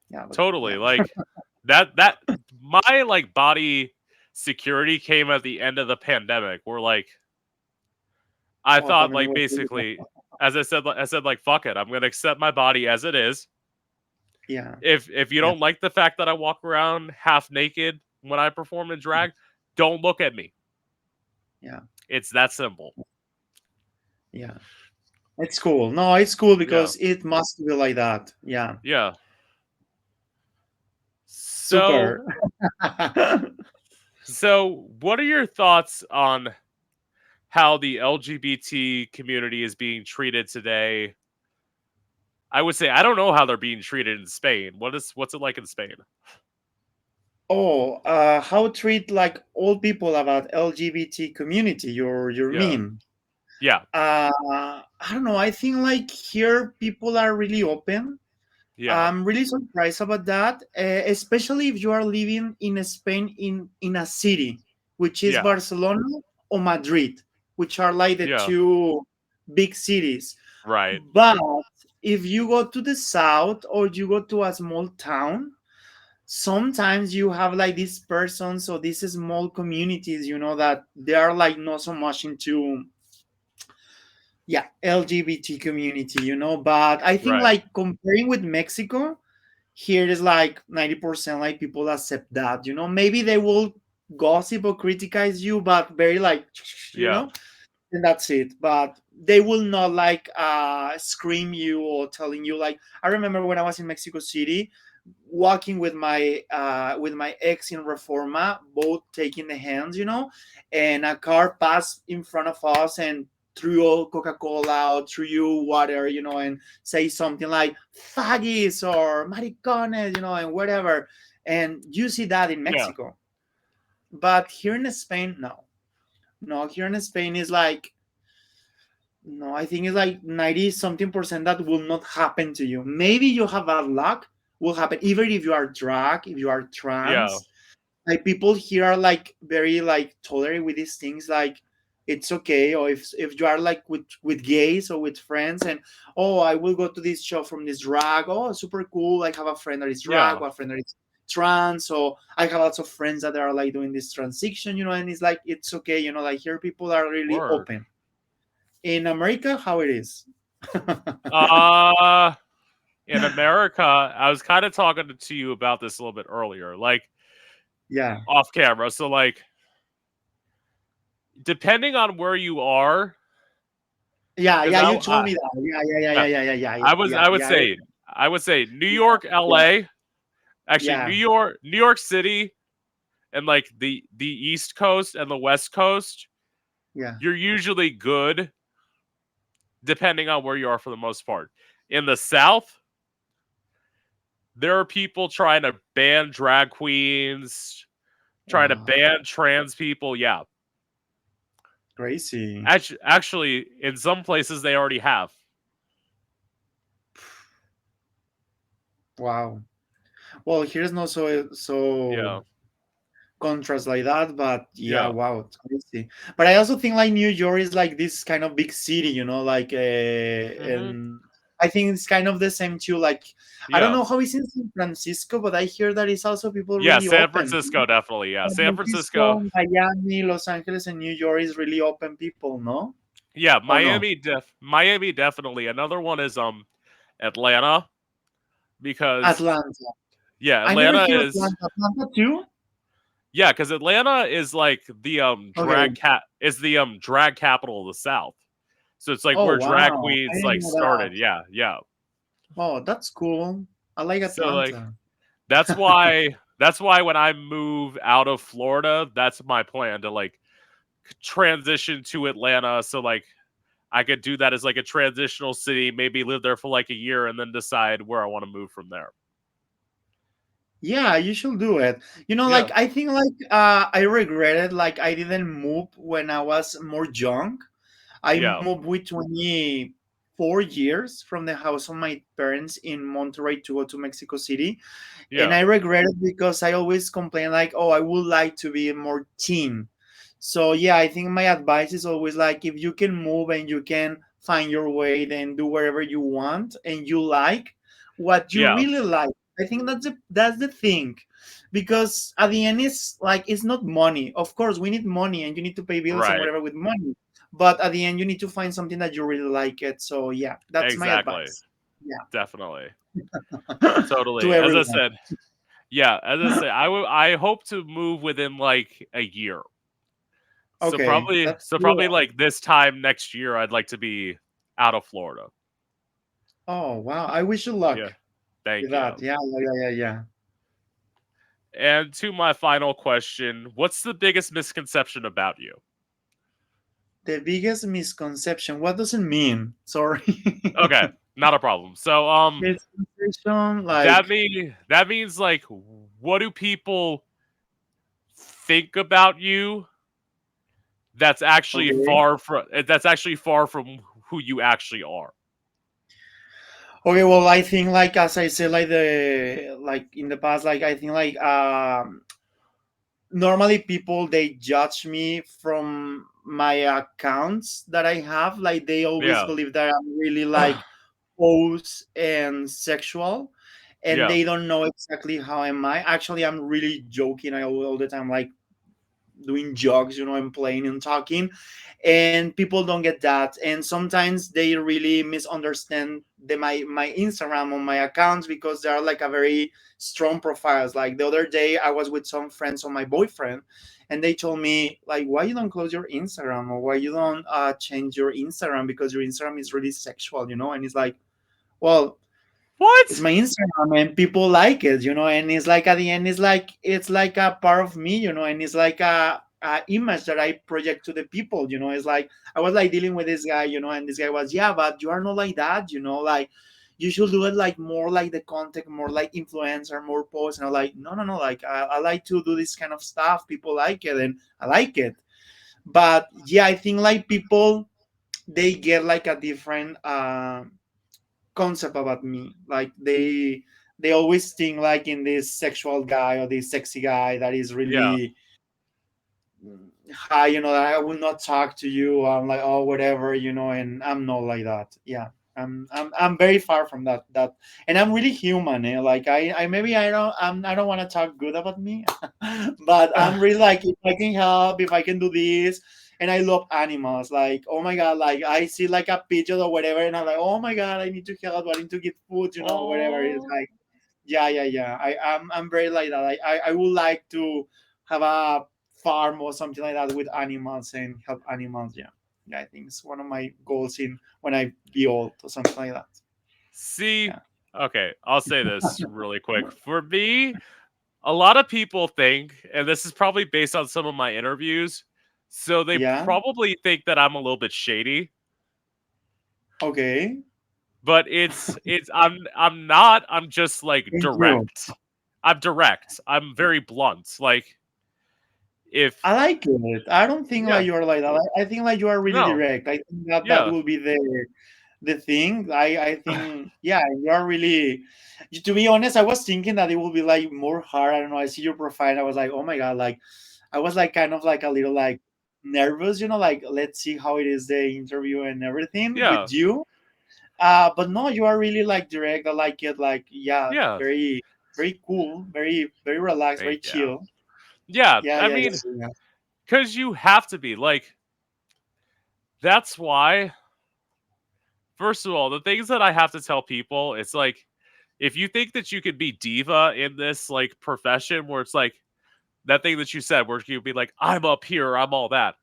yeah, but totally. yeah. Like that my like body security came at the end of the pandemic. Where like I Oh, thought pandemic like was really bad. basically I said like fuck it. I'm going to accept my body as it is. Yeah, If you yeah, don't like the fact that I walk around half naked when I perform in drag, don't look at me. yeah, It's that simple. yeah. It's cool. No, it's cool Yeah. because it must be like that. Yeah. Yeah. So Super. so what are your thoughts on how the LGBT community is being treated today? I would say I don't know how they're being treated in Spain. What's it like in Spain? Oh, how treat like all people about LGBT community? Your Yeah. mean? Yeah. I don't know. I think like here people are really open. Yeah. I'm really surprised about that, especially if you are living in Spain in a city, which is Yeah. Barcelona or Madrid, which are like the Yeah. two big cities. Right. But if you go to the south or you go to a small town, sometimes you have like these persons or these small communities, that they are like not so much into, yeah, LGBT community, but I think Right. like comparing with Mexico, here is like 90% like people accept that, maybe they will gossip or criticize you, but very like, you Yeah. know and that's it, but they will not like scream you or telling you. Like, I remember when I was in Mexico City, walking with my ex in Reforma, both taking the hands, and a car passed in front of us and threw all Coca-Cola or threw you water, and say something like faggots or maricones, and whatever. And you see that in Yeah. Mexico, but here in Spain, no. No, here in Spain is like, no, I think it's like 90 something percent that will not happen to you. Maybe you have bad luck, will happen even if you are drag, if you are Yeah. trans. Like people here are like very like tolerant with these things, like it's okay. Or if you are like with gays or with friends, and oh, I will go to this show from this drag, oh, super cool. I have a friend that is drag Yeah. or a friend that is trans, so I have lots of friends that are like doing this transition, and it's like it's okay, like here people are really Word. open. In America, how it is. Uh in America, I was kind of talking to you about this a little bit earlier, like Yeah. off camera. So like depending on where you are, Yeah, because yeah, you told me that. yeah, Yeah, I would yeah, yeah, say New yeah, York, yeah, LA, actually yeah, New York City, and like the East Coast and the West Coast, yeah. you're usually good depending on where you are for the most part. In the South, there are people trying to ban drag queens, trying to Wow, ban trans people. Yeah, crazy. actually, in some places they already have. Wow. Well, here's not so Yeah, contrast like that, but yeah, yeah, wow, it's crazy. But I also think like New York is like this kind of big city, like hmm, and I think it's kind of the same too. Like, I don't yeah, know how it's in San Francisco, but I hear that it's also people yeah. really San open. Francisco definitely. Yeah, San San Francisco. Francisco, Miami, Los Angeles, and New York is really open people, no? Yeah, Or no? Miami definitely. Another one is Atlanta because Atlanta. yeah, I never Atlanta hear is Atlanta. Atlanta too? yeah, because Atlanta is like the Okay. drag capital of the South. So it's like Oh where drag wow. I queens didn't like know that. started. Yeah, yeah. Oh, that's cool. I like So like Atlanta. that's why when I move out of Florida, that's my plan to like transition to Atlanta. So like I could do that as like a transitional city, maybe live there for like a year and then decide where I want to move from there. Yeah, you should do it. Yeah, Like I think like I regretted like I didn't move when I was more young. I yeah, moved with 24 years from the house of my parents in Monterrey to go to Mexico City. And yeah, I regret it because I always complain like, oh, I would like to be more teen. So yeah, I think my advice is always like, if you can move and you can find your way, then do whatever you want and you like what you yeah. really like. I think that's the thing, because at the end it's like it's not money. Of course, we need money and you need to pay bills and Right. whatever with money, but at the end you need to find something that you really like it. So yeah, that's my Exactly. advice. Yeah. Definitely. Totally. To As I everyone. said, yeah, as I say, I hope to move within like a year. So Okay, probably that's so cool. probably like this time next year I'd like to be out of Florida. Oh wow! I wish you Yeah, luck with thank that. you. Yeah, yeah, yeah, yeah. And to my final question, what's the biggest misconception about you? The biggest misconception. What does it mean? Sorry. Okay, not a problem. So Misconception, that like, means like what do people think about you okay. that's actually far from who you actually are. Okay, well, I think like as I said, like in the past, like I think like normally people they judge me from my accounts that I have. Like they always Yeah. believe that I'm really like pose and sexual, and Yeah. they don't know exactly how am I. Actually, I'm really joking. I all the time like doing jokes, and playing and talking, and people don't get that, and sometimes they really misunderstand my Instagram on my accounts because they are like a very strong profiles. Like the other day, I was with some friends of my boyfriend, and they told me like, why you don't close your Instagram, or why you don't change your Instagram, because your Instagram is really sexual, and it's like, well, it's What? my Instagram and people like it, and it's like at the end it's like a part of me, and it's like a image that I project to the people, it's like I was like dealing with this guy, and this guy was, yeah, but you are not like that, like you should do it like more like the content, more like influencer, more posts. And I'm like, no, no, no, like I like to do this kind of stuff, people like it and I like it. But yeah, I think like people they get like a different concept about me. Like they always think like in this sexual guy or this sexy guy that is Yeah. really hi, that I will not talk to you. I'm like, oh, whatever, and I'm not like that. Yeah. I'm very far from that, and I'm really human. Like I maybe I don't want to talk good about me, but I'm really like, if I can help, if I can do this, and I love animals. Like, oh my god, like I see like a pigeon or whatever, and I'm like, oh my god, I need to help, I need to get food, whatever it is. Oh. Like, yeah, yeah, yeah. I'm very like that. I would like to have a farm or something like that with animals and help animals. Yeah, yeah. I think it's one of my goals in when I be old or something like that. See, Yeah, okay, I'll say this really quick. For me, a lot of people think, and this is probably based on some of my interviews, so they yeah. probably think that I'm a little bit shady, Okay. but I'm not. I'm just like Thank you. direct. I'm direct. I'm very blunt. Like if I like it. I don't think yeah, like you're like that. I think like you are really no, direct. I think that yeah, will be the thing. I think, yeah, you are really. To be honest, I was thinking that it will be like more hard. I don't know. I see your profile, and I was like, oh my god, like I was like kind of like a little like nervous, like let's see how it is the interview and everything yeah, with you. But no, you are really like direct. I like it. Like, yeah, yeah. very very cool, very very relaxed, very Thank you. chill. Yeah, Yeah, I yeah, mean, yeah, yeah. because you have to be like. That's why. First of all, the things that I have to tell people, it's like, if you think that you could be diva in this like profession, where it's like that thing that you said, where you'd be like, I'm up here, I'm all that.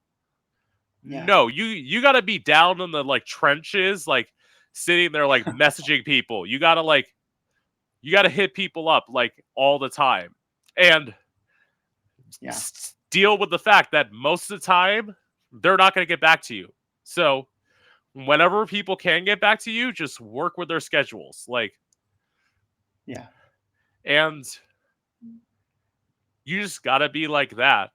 Yeah. No, you got to be down in the like trenches, like sitting there, like messaging people. You got to hit people up like all the time, and Yeah. deal with the fact that most of the time they're not going to get back to you. So whenever people can get back to you, just work with their schedules. Like, Yeah. and you just gotta be like that.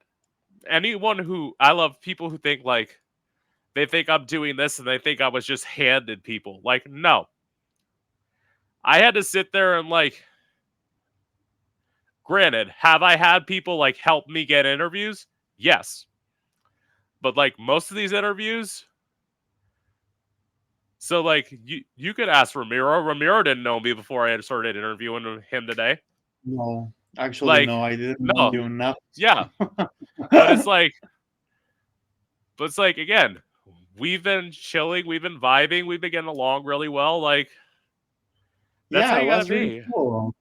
Anyone who I love people who think like they think I'm doing this and they think I was just handed people. Like, no. I had to sit there and like granted, have I had people like help me get interviews? Yes. But like most of these interviews, so like you could ask Ramiro. Ramiro didn't know me before I had started interviewing him today. No, actually, Like, no, I didn't know no. you enough. Yeah. But it's like again, we've been chilling, we've been vibing, we've been getting along really well. Like that's how Yeah, it you gotta was really be. cool.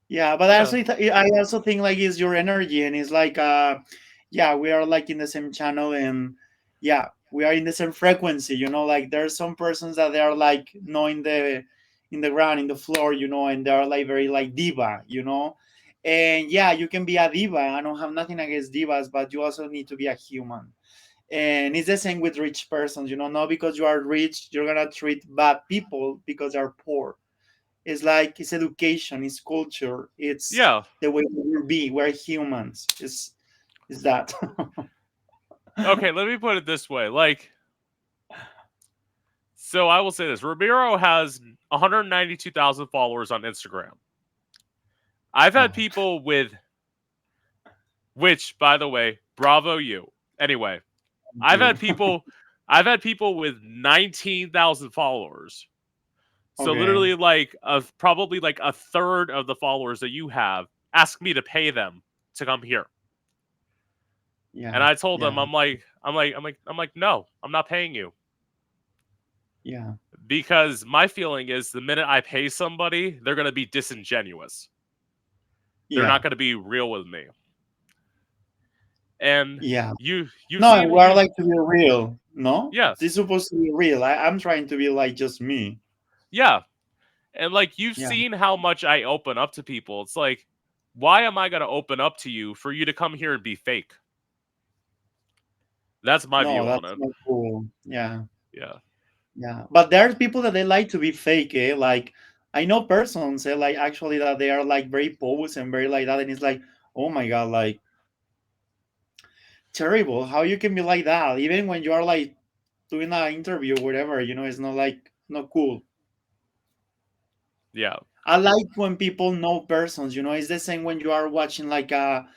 Yeah, but Yeah. I also think like it's your energy, and it's like yeah, we are like in the same channel, and yeah, we are in the same frequency, like there's some persons that they are like in the ground, in the floor, and they are like very like diva, and yeah, you can be a diva. I don't have nothing against divas, but you also need to be a human. And it's the same with rich persons, not because you are rich you're gonna treat bad people because they're poor. It's like it's education, it's culture, it's Yeah. the way we will be. We're humans. Is that? Okay, let me put it this way. So I will say this: Ramiro has 192,000 followers on Instagram. I've had Oh, people with, which, by the way, bravo you. Anyway, thank I've you. had people, I've had people with 19,000 followers. So Okay. literally, like probably like a third of the followers that you have ask me to pay them to come here, and Yeah. I told them, Yeah. I'm like, no, I'm not paying you Yeah. because my feeling is the minute I pay somebody, they're gonna be disingenuous. They're not Yeah. gonna be real with me. And Yeah. you've No, and seen we are you, like to be real. No, this is yes, supposed to be real. I'm trying to be like just me. yeah, and like you've Yeah. seen how much I open up to people. It's like, why am I gonna open up to you for you to come here and be fake? That's my No, view on that's it. not cool. Yeah. Yeah. Yeah. But there's people that they like to be fake, eh? Like I know persons, like actually that they are like very posed and very like that, and it's like, oh my god, like terrible. How you can be like that, even when you are like doing an interview or whatever. It's not like not cool. Yeah. I like when people know persons. It's the same when you are watching like an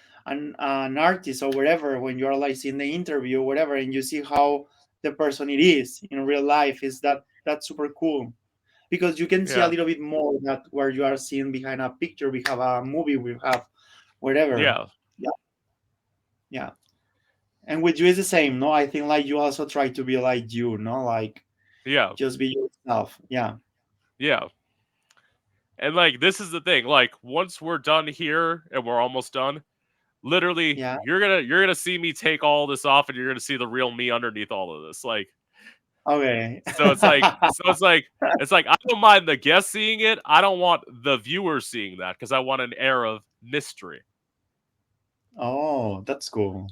artist or whatever. When you are like seeing the interview or whatever, and you see how the person it is in real life, is that's super cool because you can see a Yeah. little bit more that where you are seeing behind a picture. We have a movie. We have whatever. Yeah. Yeah, yeah. And with you is the same. No, I think like you also try to be like you. No, like Yeah. just be yourself. Yeah, Yeah. And like this is the thing. Like once we're done here and we're almost done, literally yeah. you're gonna see me take all this off and you're gonna see the real me underneath all of this. Like Okay. so it's like I don't mind the guest seeing it. I don't want the viewer seeing that because I want an air of mystery. Oh, that's cool.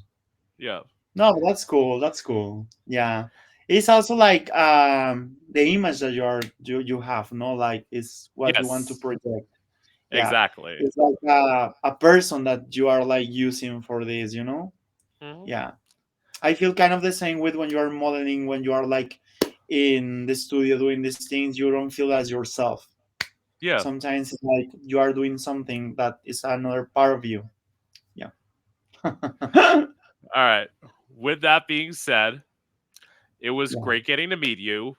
Yeah. No, that's cool. That's cool. Yeah. It's also like the image that you have, no? Like it's what you want to Yes. project. Yeah. Exactly. It's like a person that you are like using for this. Hmm. Yeah. I feel kind of the same with when you are modeling, when you are like in the studio doing these things, you don't feel as yourself. Yeah. Sometimes it's like you are doing something that is another part of you. Yeah. All right. With that being said, it was Yeah. great getting to meet you.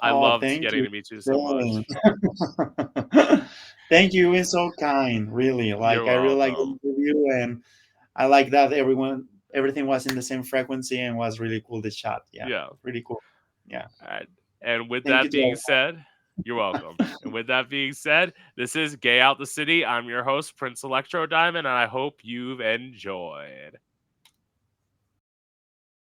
I Oh, loved thank getting you. to meet you so Same. much. Thank you. You've been so kind, really. You're Like I really like the welcome. interview, and I like that everything was in the same frequency and was really cool to chat. Yeah, Yeah. really cool. Yeah. Alright, and with Thank you that to being everyone. said, you're welcome. And with that being said, this is Gay Out the City. I'm your host, Prince Electro Diamond, and I hope you've enjoyed.